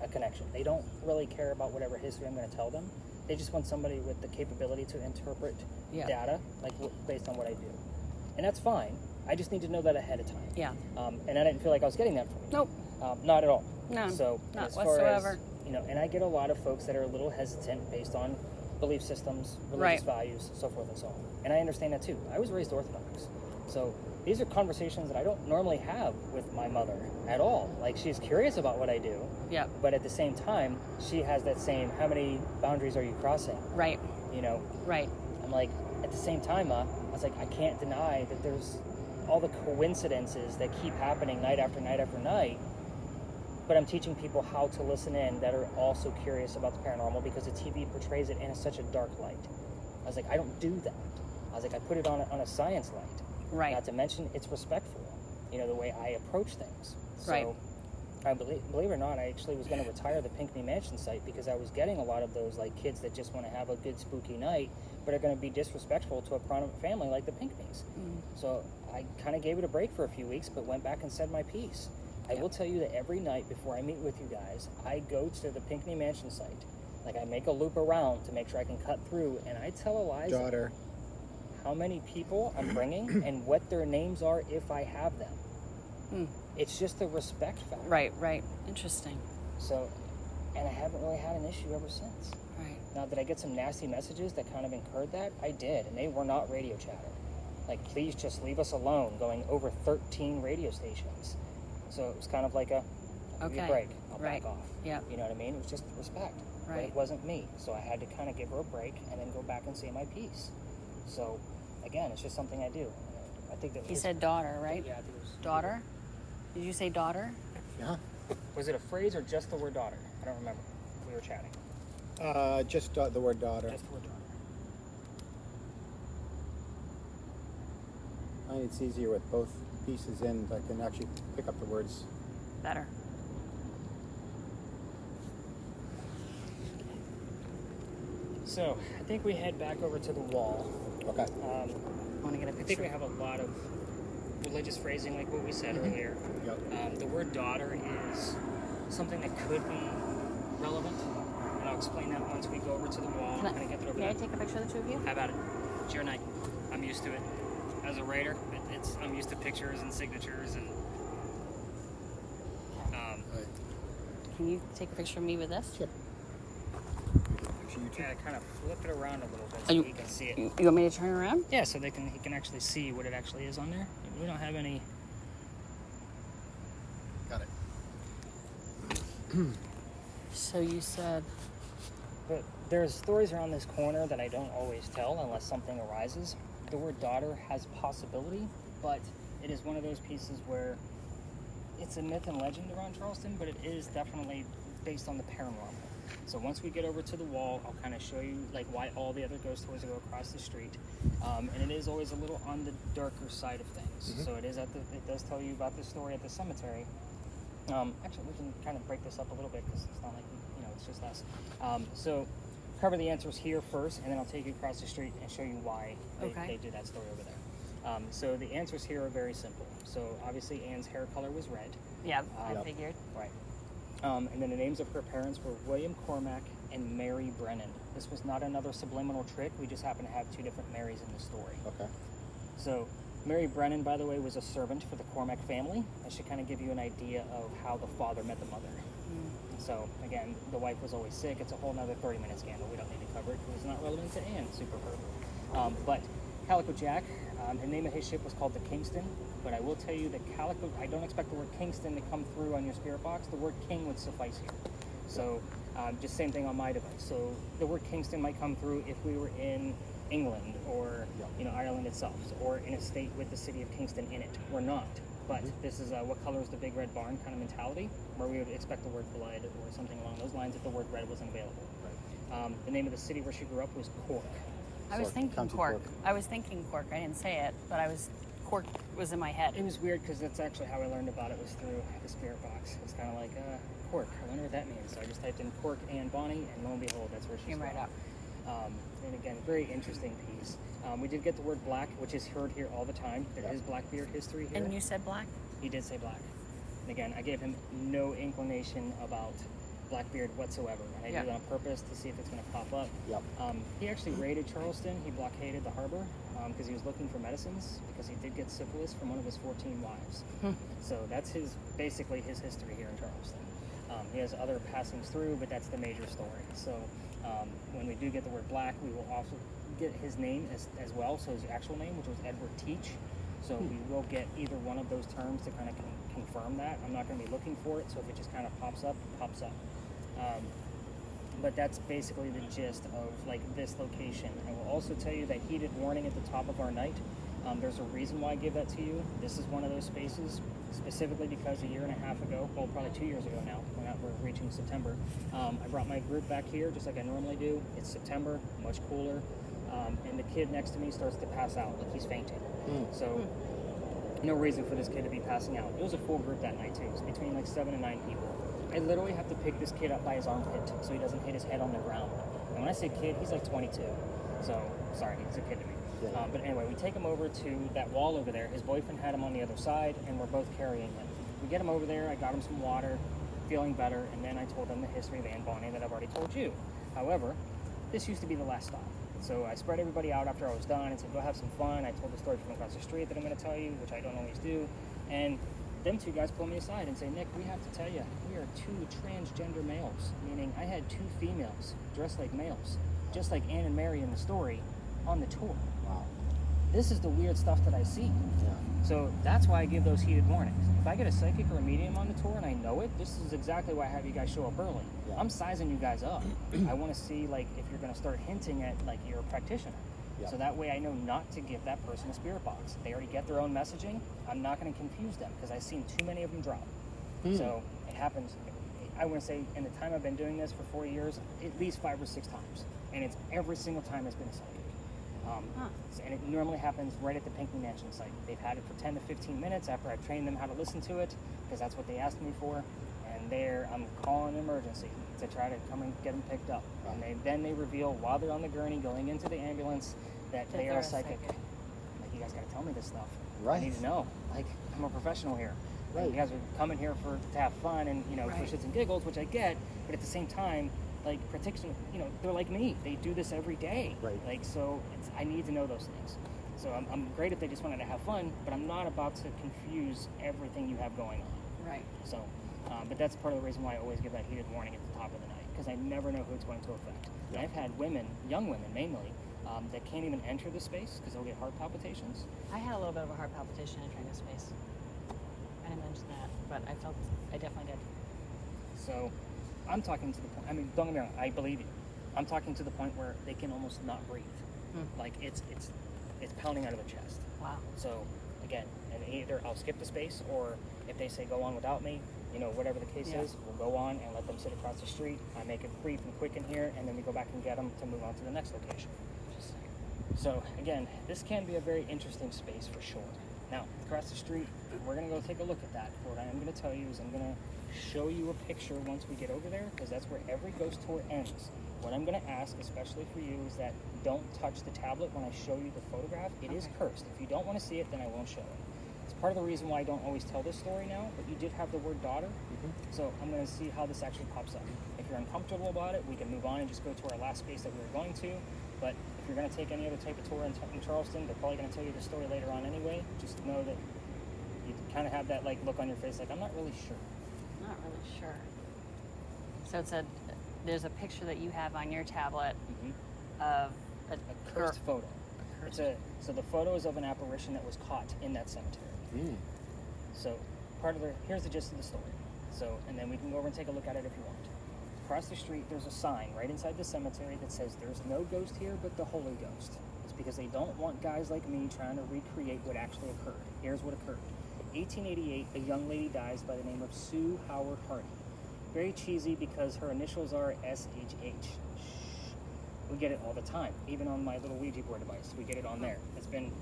a connection. They don't really care about whatever history I'm going to tell them. They just want somebody with the capability to interpret Yeah. data, like based on what I do. And that's fine. I just need to know that ahead of time. Yeah. And I didn't feel like I was getting that from you. Nope. Not at all. No, So not as far whatsoever. as, and I get a lot of folks that are a little hesitant based on belief systems, religious values, so forth and so on. And I understand that too. I was raised Orthodox. So these are conversations that I don't normally have with my mother at all. Like, she's curious about what I do, Yeah. but at the same time, she has that same, how many boundaries are you crossing? Right. Right. I'm like, at the same time, I was like, I can't deny that there's all the coincidences that keep happening night after night after night, but I'm teaching people how to listen in that are also curious about the paranormal because the TV portrays it in such a dark light. I was like, I don't do that. I was like, I put it on a science light. Right. Not to mention, it's respectful, the way I approach things. So, Right. I believe it or not, I actually was going to retire the Pinckney Mansion site because I was getting a lot of those like kids that just want to have a good spooky night, but are going to be disrespectful to a prominent family like the Pinckneys. So I kind of gave it a break for a few weeks, but went back and said my piece. I will tell you that every night before I meet with you guys, I go to the Pinckney Mansion site. Like, I make a loop around to make sure I can cut through, and I tell Eliza Daughter. how many people I'm bringing and what their names are if I have them. It's just a respect factor. Right. Interesting. So, and I haven't really had an issue ever since. Right. Now, did I get some nasty messages that kind of incurred that? I did, and they were not radio chatter. Like, please just leave us alone, going over 13 radio stations. So it was kind of like a, I'll give you a Okay. break, I'll Right. back off. Yeah. You know what I mean? It was just respect. But Right. it wasn't me, so I had to kind of give her a break and then go back and say my piece. So, again, it's just something I do. I think that He said daughter, right? Yeah, I think it was Daughter? Did you say daughter? Yeah. Was it a phrase or just the word daughter? I don't remember. We were chatting. Just the word daughter. Just the word daughter. I think it's easier with both pieces in. I can actually pick up the words. Better. So, I think we head back over to the wall. Okay. Want to get a I think picture? we have a lot of religious phrasing, like what we said earlier. Yep. The word daughter is something that could be relevant, and I'll explain that once we go over to the wall Can and get it over may I there. take a picture of the two of you? How about it? It's your night. I'm used to it. as a writer. I'm used to pictures and signatures and. Can you take a picture of me with this? Sure. Picture you too. Yeah, kind of flip it around a little bit Are so you- he can see it. You want me to turn around? Yeah, so he can actually see what it actually is on there. We don't have any. Got it. So you said, But there's stories around this corner that I don't always tell unless something arises. The word daughter has possibility, but it is one of those pieces where it's a myth and legend around Charleston, but it is definitely based on the paranormal. So once we get over to the wall, I'll kind of show you like why all the other ghost tours go across the street, and it is always a little on the darker side of things. So it does tell you about the story at the cemetery. Actually, we can kind of break this up a little bit because it's not like it's just us. So cover the answers here first, and then I'll take you across the street and show you why they do that story over there. So the answers here are very simple. So obviously Anne's hair color was red. yeah, I Yep. figured. Right. And then the names of her parents were William Cormack and Mary Brennan. This was not another subliminal trick. We just happen to have two different Marys in the story. Okay. So Mary Brennan, by the way, was a servant for the Cormack family. That should kind of give you an idea of how the father met the mother. So again, the wife was always sick. It's a whole nother 30-minute scandal. We don't need to cover it because it's not relevant to Anne. Super her. But Calico Jack, the name of his ship was called the Kingston. But I will tell you that Calico, I don't expect the word Kingston to come through on your spirit box. The word King would suffice here. So just same thing on my device. So the word Kingston might come through if we were in England or Ireland itself, or in a state with the city of Kingston in it. We're not. But this is what color is the big red barn kind of mentality, where we would expect the word blood or something along those lines if the word red wasn't available. Right. The name of the city where she grew up was Cork. I was Cork, thinking County Cork. Cork. I was thinking Cork. I didn't say it, but Cork was in my head. It was weird because that's actually how I learned about it, was through the spirit box. It's kind of like, Cork, I wonder what that means. So I just typed in Cork and Bonnie, and lo and behold, that's where she's Came right from. up. And again, very interesting piece. We did get the word black, which is heard here all the time. There is Blackbeard history here. And you said black? He did say black. And again, I gave him no inclination about Blackbeard whatsoever. And I did it on purpose to see if it's going to pop up. Yep. He actually raided Charleston. He blockaded the harbor because he was looking for medicines, because he did get syphilis from one of his 14 wives. So that's basically his history here in Charleston. He has other passings through, but that's the major story. So when we do get the word black, we will also get his name as well. So his actual name, which was Edward Teach. So we will get either one of those terms to kind of confirm that. I'm not going to be looking for it, so if it just kind of pops up, it pops up. But that's basically the gist of like this location. I will also tell you that heated warning at the top of our night. There's a reason why I give that to you. This is one of those spaces, specifically because a year and a half ago, well, probably 2 years ago now, we're reaching September, I brought my group back here just like I normally do. It's September, much cooler, and the kid next to me starts to pass out, like he's fainting. So no reason for this kid to be passing out. It was a full group that night too. It was between like 7 and 9 people. I literally have to pick this kid up by his armpit so he doesn't hit his head on the ground. And when I say kid, he's like 22. So, sorry, he's a kid to me. Yeah. But anyway, we take him over to that wall over there. His boyfriend had him on the other side, and we're both carrying him. We get him over there. I got him some water, feeling better, and then I told him the history of Anne Bonny that I've already told you. However, this used to be the last stop. So I spread everybody out after I was done and said, go have some fun. I told the story from across the street that I'm going to tell you, which I don't always do. And them two guys pull me aside and say, Nick, we have to tell you, we are 2 transgender males, meaning I had 2 females dressed like males, just like Anne and Mary in the story, on the tour. Wow. This is the weird stuff that I see. Yeah. So that's why I give those heated warnings. If I get a psychic or a medium on the tour and I know it, this is exactly why I have you guys show up early. Yeah. I'm sizing you guys up. I want to see like if you're going to start hinting at like you're a practitioner. Yeah. So that way I know not to give that person a spirit box. They already get their own messaging. I'm not going to confuse them because I've seen too many of them drop. So it happens. I want to say in the time I've been doing this for 4 years, at least 5 or 6 times. And it's every single time it's been a psychic. And it normally happens right at the Pinckney Mansion site. They've had it for 10 to 15 minutes after I've trained them how to listen to it, because that's what they asked me for. And I'm calling an emergency to try to come and get them picked up. Wow. And then they reveal while they're on the gurney going into the ambulance that they they're are a psychic. psychic. I'm like, you guys got to tell me this stuff. Right. I need to know. Like, I'm a professional here. Right. You guys are coming here to have fun and for Right. shits and giggles, which I get, but at the same time, like protection, they're like me. They do this every day. Right. Like, so I need to know those things. So I'm great if they just wanted to have fun, but I'm not about to confuse everything you have going on. Right. So, but that's part of the reason why I always give that heated warning at the top of the night, because I never know who it's going to affect. And I've had women, young women mainly, that can't even enter the space because they'll get heart palpitations. I had a little bit of a heart palpitation entering the space. I didn't mention that, but I definitely did. So I'm talking to the point, I mean, don't get me wrong, I believe you. I'm talking to the point where they can almost not breathe. Like it's pounding out of their chest. Wow. So again, and either I'll skip the space, or if they say go on without me, whatever the case is, we'll go on and let them sit across the street. I make it brief and quick in here, and then we go back and get them to move on to the next location. So again, this can be a very interesting space for sure. Now, across the street, we're gonna go take a look at that. What I am gonna tell you is I'm gonna show you a picture once we get over there, because that's where every ghost tour ends. What I'm gonna ask, especially for you, is that don't touch the tablet when I show you the photograph. It is cursed. If you don't want to see it, then I won't show it. It's part of the reason why I don't always tell this story now, but you did have the word daughter. So I'm gonna see how this actually pops up. If you're uncomfortable about it, we can move on and just go to our last space that we were going to. But if you're going to take any other type of tour in Charleston, they're probably going to tell you the story later on anyway. Just know that you kind of have that look on your face, like I'm not really sure. Not really sure. So there's a picture that you have on your tablet of A cursed photo. So the photo is of an apparition that was caught in that cemetery. So here's the gist of the story. So, and then we can go over and take a look at it if you want. Across the street, there's a sign right inside the cemetery that says there's no ghost here but the Holy Ghost. It's because they don't want guys like me trying to recreate what actually occurred. Here's what occurred. 1888, a young lady dies by the name of Sue Howard Hardy. Very cheesy because her initials are SHH. We get it all the time, even on my little Ouija board device. We get it on there. It's been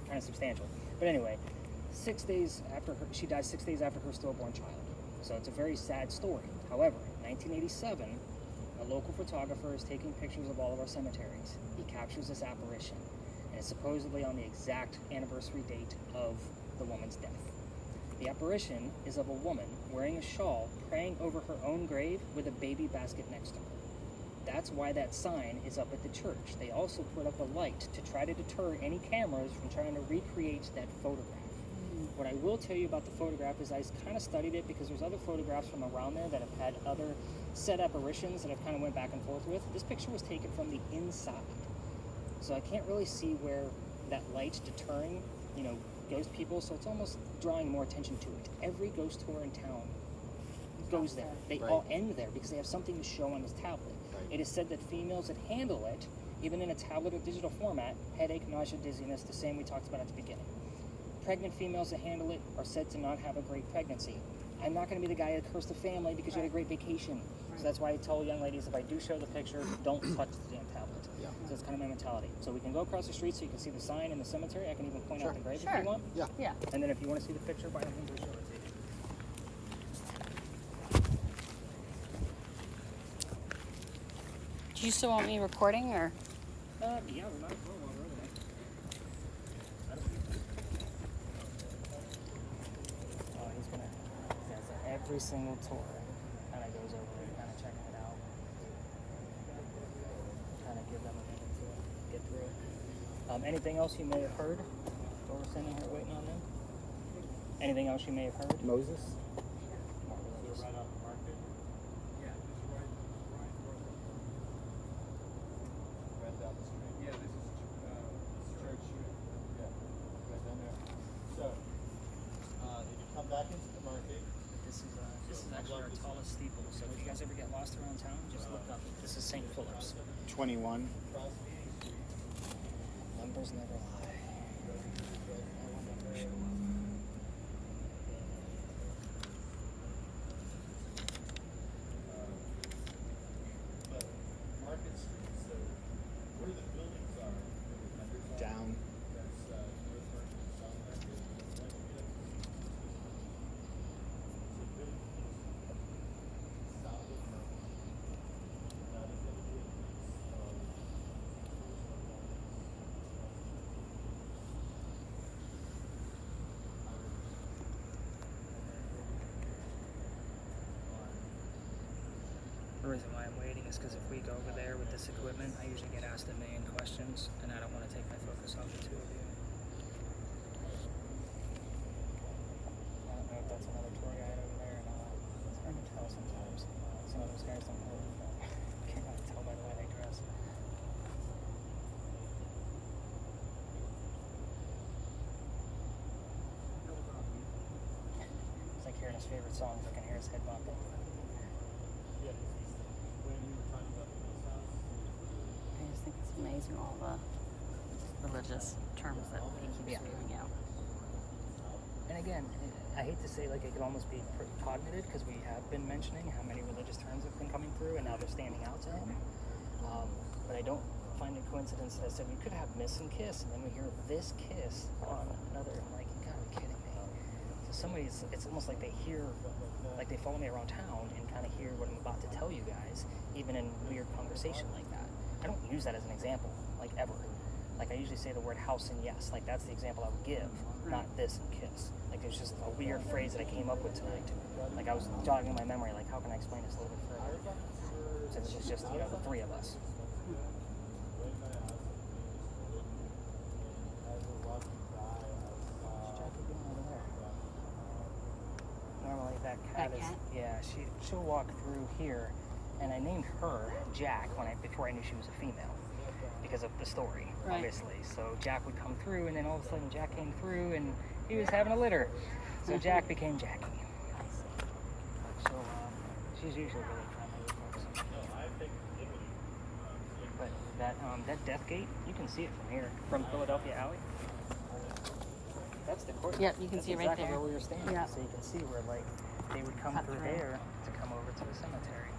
kind of substantial. But anyway, she dies 6 days after her stillborn child. So it's a very sad story. However, in 1987, a local photographer is taking pictures of all of our cemeteries. He captures this apparition, and it's supposedly on the exact anniversary date of the woman's death. The apparition is of a woman wearing a shawl, praying over her own grave with a baby basket next to her. That's why that sign is up at the church. They also put up a light to try to deter any cameras from trying to recreate that photograph. What I will tell you about the photograph is I kind of studied it because there's other photographs from around there that have had other set apparitions that I've kind of went back and forth with. This picture was taken from the inside. So I can't really see where that light's deterring, ghost people, so it's almost drawing more attention to it. Every ghost tour in town goes there. They all end there because they have something to show on this tablet. It is said that females that handle it, even in a tablet or digital format, headache, nausea, dizziness, the same we talked about at the beginning. Pregnant females that handle it are said to not have a great pregnancy. I'm not going to be the guy that cursed the family because you had a great vacation. So that's why I tell young ladies, if I do show the picture, don't touch the damn tablet. So that's kind of my mentality. So we can go across the street so you can see the sign in the cemetery. I can even point out the grave if you want. Yeah. And then if you want to see the picture, by all means, we'll show it to you. Do you still want me recording or? Yeah, we might as well while we're over there. Oh, he's gonna. That's every single tour. Kind of goes over it, kind of checking it out. Kind of give them a minute to get through it. Anything else you may have heard while we're sitting here waiting on them? Anything else you may have heard? Moses? Right off the market. Yeah, this is right down the street. Yeah, this is Church Street. Yeah, right down there. So, if you come back into the market, This is actually our tallest steeple. So if you guys ever get lost around town, just look up. This is St. Philip's. 21. Numbers never lie. but Market Street, so where the buildings are, where the vendors are, Down. that's North Market, South Market, West Market. So building south of Market. That is going to be a piece of The reason why I'm waiting is because if we go over there with this equipment, I usually get asked a million questions, and I don't want to take my focus off the two of you. his favorite songs. I can hear his head bopping. Yeah, when we were talking about the police house, I just think it's amazing all the religious terms that he keeps spewing out. And again, I hate to say like it could almost be cognitive because we have been mentioning how many religious terms have been coming through and now they're standing out to him. But I don't find it coincidence that I said we could have Miss and Kiss and then we hear this kiss on another. I'm like, you gotta be kidding me. So somebody's, it's almost like they hear, like they follow me around town and kind of hear what I'm about to tell you guys, even in weird conversation like that. I don't use that as an example, like ever. Like I usually say the word house and yes, like that's the example I would give, not this and kiss. Like it's just a weird phrase that I came up with tonight. Like I was jogging my memory, like how can I explain this a little bit further? Since it's just, you know, the three of us. Normally that cat That is, cat? yeah, she'll walk through here, and I named her Jack before I knew she was a female, because of the story, Right. obviously. So Jack would come through, and then all of a sudden Jack came through, and he was having a litter, so Jack became Jackie. But she's usually really friendly with folks. But that death gate, you can see it from here, from Philadelphia Alley. That's the courtyard. Yep, you can That's see it right exactly there. where we were standing. Yeah. So you can see where like they would come Cut through through. there to come over to the cemetery.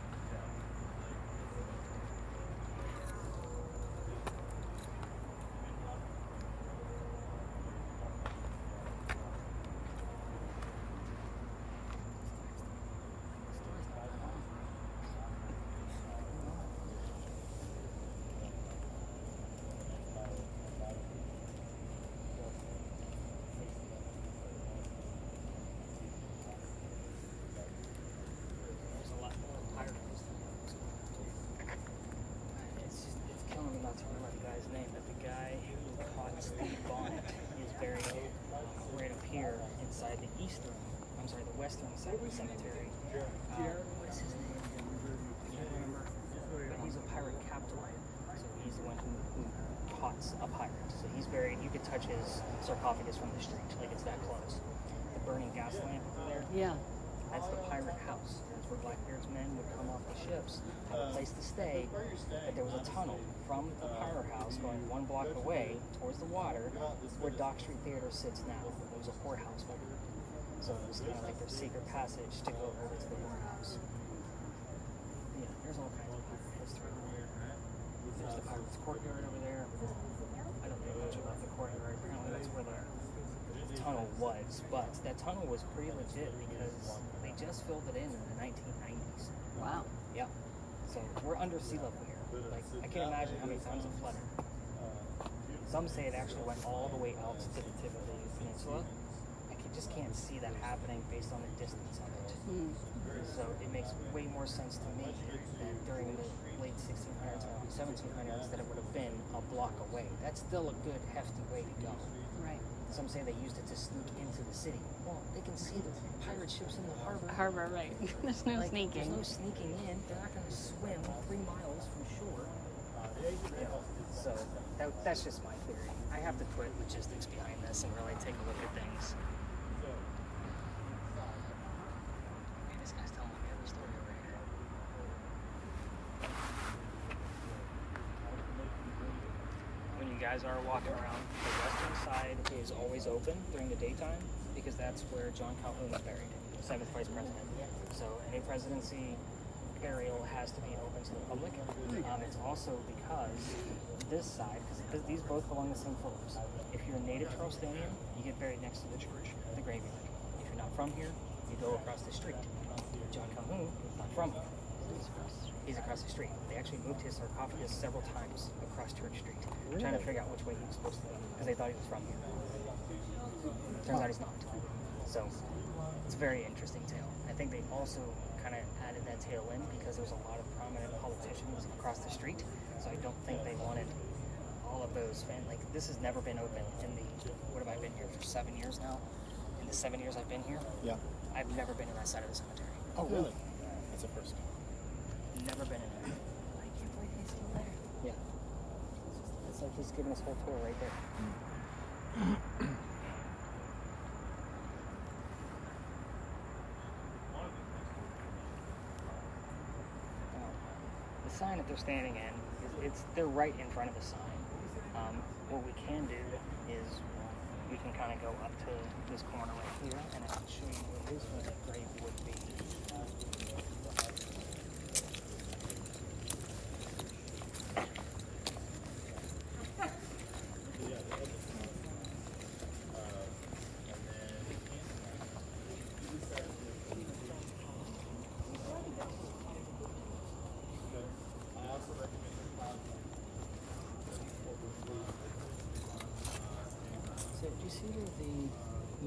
There's a lot more pirates. It's killing me not to remember the guy's name, but the guy who caught Steve Bonnet is buried right up here inside the the western side of the cemetery. What is his name? I can't remember. But he's a pirate captain. So he's the one who caught a pirate. So he's buried. You could touch his sarcophagus from the street, like it's that close. The burning gas lamp over there. Yeah. That's the pirate house. That's where Blackbeard's men would come off the ships, have a place to stay. But there was a tunnel from the pirate house going 1 block away towards the water, where Dock Street Theater sits now. It was a whorehouse back then. So it was kind of like their secret passage to go over to the whorehouse. Yeah, there's all kinds of pirate history. There's the pirate's courtyard over there. I don't know much about the courtyard. Apparently that's where the tunnel was, but that tunnel was pretty legit because they just filled it in the 1990s. Wow. Yeah. So we're under sea level here. Like I can't imagine how many times it flooded. Some say it actually went all the way out to the tip of the peninsula. Just can't see that happening based on the distance of it. So it makes way more sense to me that during the late 1600s and 1700s that it would have been a block away. That's still a good hefty way to go. Right. Some say they used it to sneak into the city. Well, they can see the pirate ships in the harbor. Harbor, right. There's no sneaking. There's no sneaking in. They're not going to swim 3 miles from shore. So that's just my theory. I have to put logistics behind this and really take a look at things. This guy's telling me every story over here. When you guys are walking around, the western side is always open during the daytime because that's where John Calhoun is buried, 7th Vice President. So any presidency burial has to be open to the public. It's also because this side, because these both belong to the same floors. If you're a native Charlestonian, you get buried next to the church, the graveyard. If you're not from here, you go across the street. John Calhoun is not from here. He's across the street. They actually moved his sarcophagus several times across Church Street, trying to figure out which way he was supposed to go, because they thought he was from here. Turns out he's not. So it's a very interesting tale. I think they also kind of added that tale in because there was a lot of prominent politicians across the street. So I don't think they wanted all of those this has never been open in the, what have I been here for 7 years now? In the 7 years I've been here, Yeah. I've never been to that side of the cemetery. Oh, really? That's a first. Never been in there. I can't believe he's still there. Yeah. It's like he's giving us whole tour right there. that they're standing in, they're right in front of the sign. What we can do is we can kind of go up to this corner right here, and I can show you where that grave would be. So do you see where the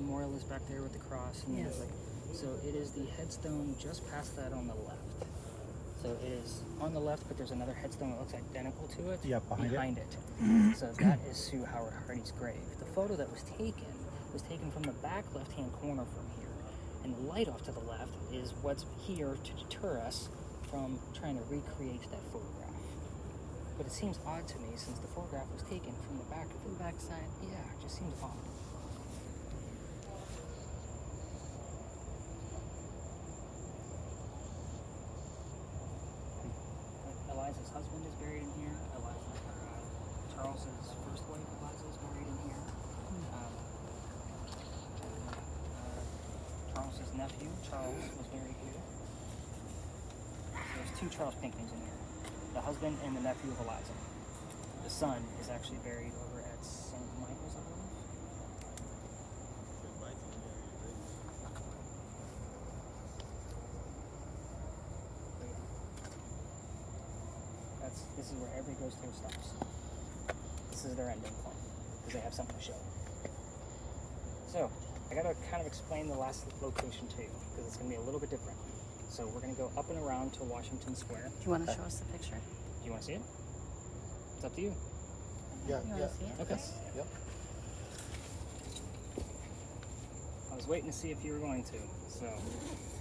memorial is back there with the cross? And Yes. so it is the headstone just past that on the left. So it is on the left, but there's another headstone that looks identical to it. Yeah, behind it. it. So that is Sue Howard Hardy's grave. The photo that was taken from the back left-hand corner from here. And the light off to the left is what's here to deter us from trying to recreate that photograph. But it seems odd to me since the photograph was taken from the back of From the backside. Yeah, it just seems odd. Eliza's husband is buried in here. Charles's first wife, Eliza, is buried in here. Charles's nephew, Charles, was buried here. There's two Charles Pinckneys in here. The husband and the nephew of Eliza. The son is actually buried over at St. Michael's, I believe. This is where every ghost tour stops. This is their ending point because they have something to show. So I gotta kind of explain the last location too because it's gonna be a little bit different. So we're gonna go up and around to Washington Square. Do you want to show us the picture? Do you want to see it? It's up to you. Yeah, You wanna see it? Okay. Yep. I was waiting to see if you were going to. So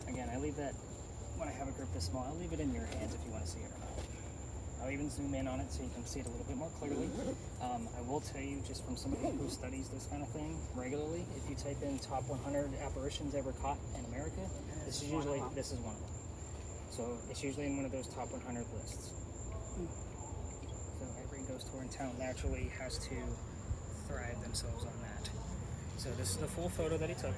again, I leave that when I have a group this small. I'll leave it in your hands if you want to see it or not. I'll even zoom in on it so you can see it a little bit more clearly. I will tell you, just from somebody who studies this kind of thing regularly, if you type in top 100 apparitions ever caught in America, this is one of them. So it's usually in one of those top 100 lists. So every ghost tour in town naturally has to thrive themselves on that. So this is the full photo that he took.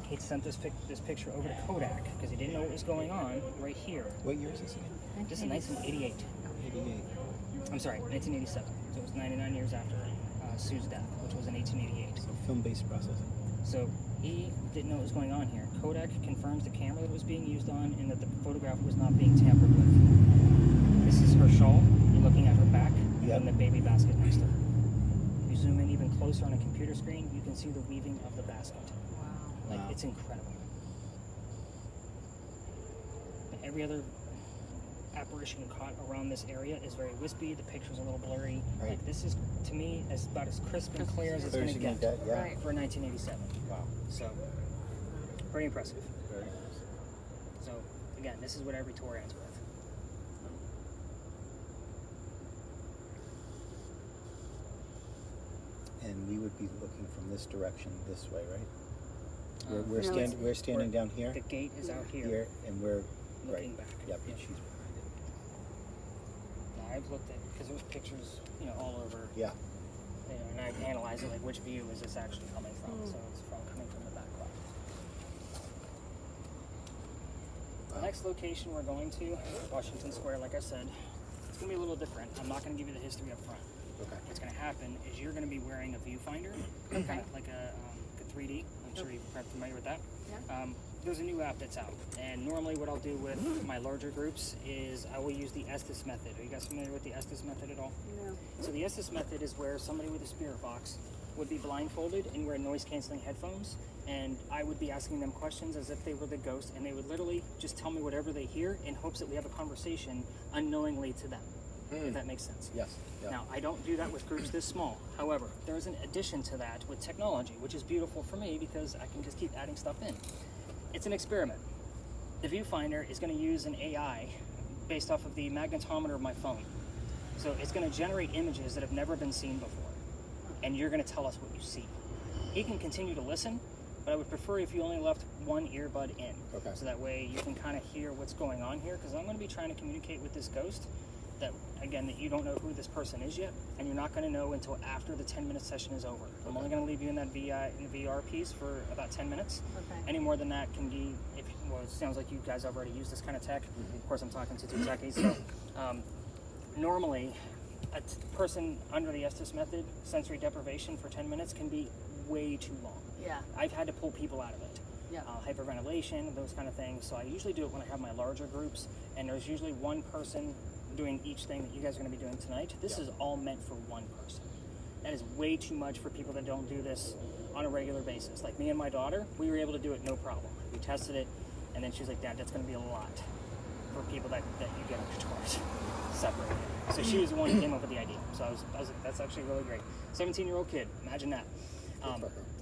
He sent this picture over to Kodak because he didn't know what was going on right here. What year is this again? This is 1988. 88. I'm sorry, 1987. So it was 99 years after Sue's death, which was in 1888. So film-based processing. So he didn't know what was going on here. Kodak confirms the camera that it was being used on and that the photograph was not being tampered with. This is her shawl. You're looking at her back and the baby basket next to her. If you zoom in even closer on a computer screen, you can see the weaving of the basket. Wow. Like, it's incredible. And every other apparition caught around this area is very wispy. The picture's a little blurry. Right. Like, this is, to me, about as crisp and clear as it's going to get Yeah. Right. for 1987. Wow. So, pretty impressive. Very impressive. So, again, this is what every tour ends with. And we would be looking from this direction this way, right? No, We're standing down here. The gate is out here. Here, and we're Looking right. back. Yep. Yeah. And she's behind it. Now, I've looked at, because there's pictures, all over, Yeah. and I've analyzed it, like which view is this actually coming from. So it's coming from the back left. The next location we're going to, Washington Square, like I said, it's going to be a little different. I'm not going to give you the history up front. Okay. What's going to happen is you're going to be wearing a viewfinder, kind of like a 3D. I'm sure you're probably familiar with that. Yeah. There's a new app that's out, and normally what I'll do with my larger groups is I will use the Estes method. Are you guys familiar with the Estes method at all? No. So the Estes method is where somebody with a spirit box would be blindfolded and wear noise-canceling headphones, and I would be asking them questions as if they were the ghost, and they would literally just tell me whatever they hear in hopes that we have a conversation unknowingly to them, if that makes sense. Yes. Yep. Now, I don't do that with groups this small. However, there is an addition to that with technology, which is beautiful for me because I can just keep adding stuff in. It's an experiment. The viewfinder is going to use an AI based off of the magnetometer of my phone. So it's going to generate images that have never been seen before. And you're going to tell us what you see. He can continue to listen, but I would prefer if you only left one earbud in. Okay. So that way you can kind of hear what's going on here, because I'm going to be trying to communicate with this ghost. that again that you don't know who this person is yet, and you're not going to know until after the 10-minute session is over. I'm only going to leave you in that VR piece for about 10 minutes. Okay. Any more than that can be, it sounds like you guys have already used this kind of tech. Of course, I'm talking to two techies. So normally, a person under the Estes method, sensory deprivation for 10 minutes can be way too long. Yeah. I've had to pull people out of it. Yeah. Hyperventilation, those kind of things. So I usually do it when I have my larger groups, and there's usually one person doing each thing that you guys are going to be doing tonight. This is all meant for one person. That is way too much for people that don't do this on a regular basis. Like me and my daughter, we were able to do it no problem. We tested it, and then she was like, Dad, that's going to be a lot for people that you get on tours separated. So she was the one who came up with the idea. So I was like, that's actually really great. 17-year-old kid, imagine that.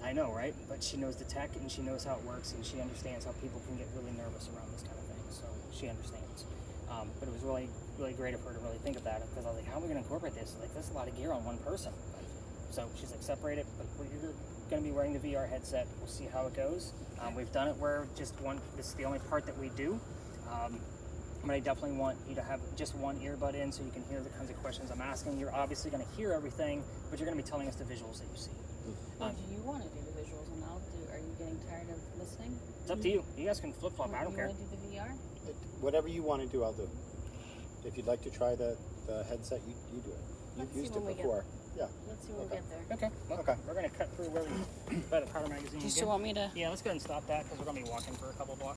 I know, right? But she knows the tech, and she knows how it works, and she understands how people can get really nervous around this kind of thing. So she understands. But it was really, really great of her to really think of that, because I was like, how are we going to incorporate this? Like, that's a lot of gear on one person. So she's like, separate it, but you're going to be wearing the VR headset. We'll see how it goes. We've done it where this is the only part that we do. But I definitely want you to have just one earbud in so you can hear the kinds of questions I'm asking. You're obviously going to hear everything, but you're going to be telling us the visuals that you see. Well, do you want to do the visuals and I'll do? Are you getting tired of listening? It's up to you. You guys can flip-flop. I don't care. You want to do the VR? Whatever you want to do, I'll do. If you'd like to try the headset, you do it. Let's You've see used when it we get before. Yeah. Let's see when we get there. Okay. Well, Okay. We're going to cut through where we by the Powder Magazine. Do you again. still want me to? Yeah, let's go ahead and stop that because we're going to be walking for a couple blocks.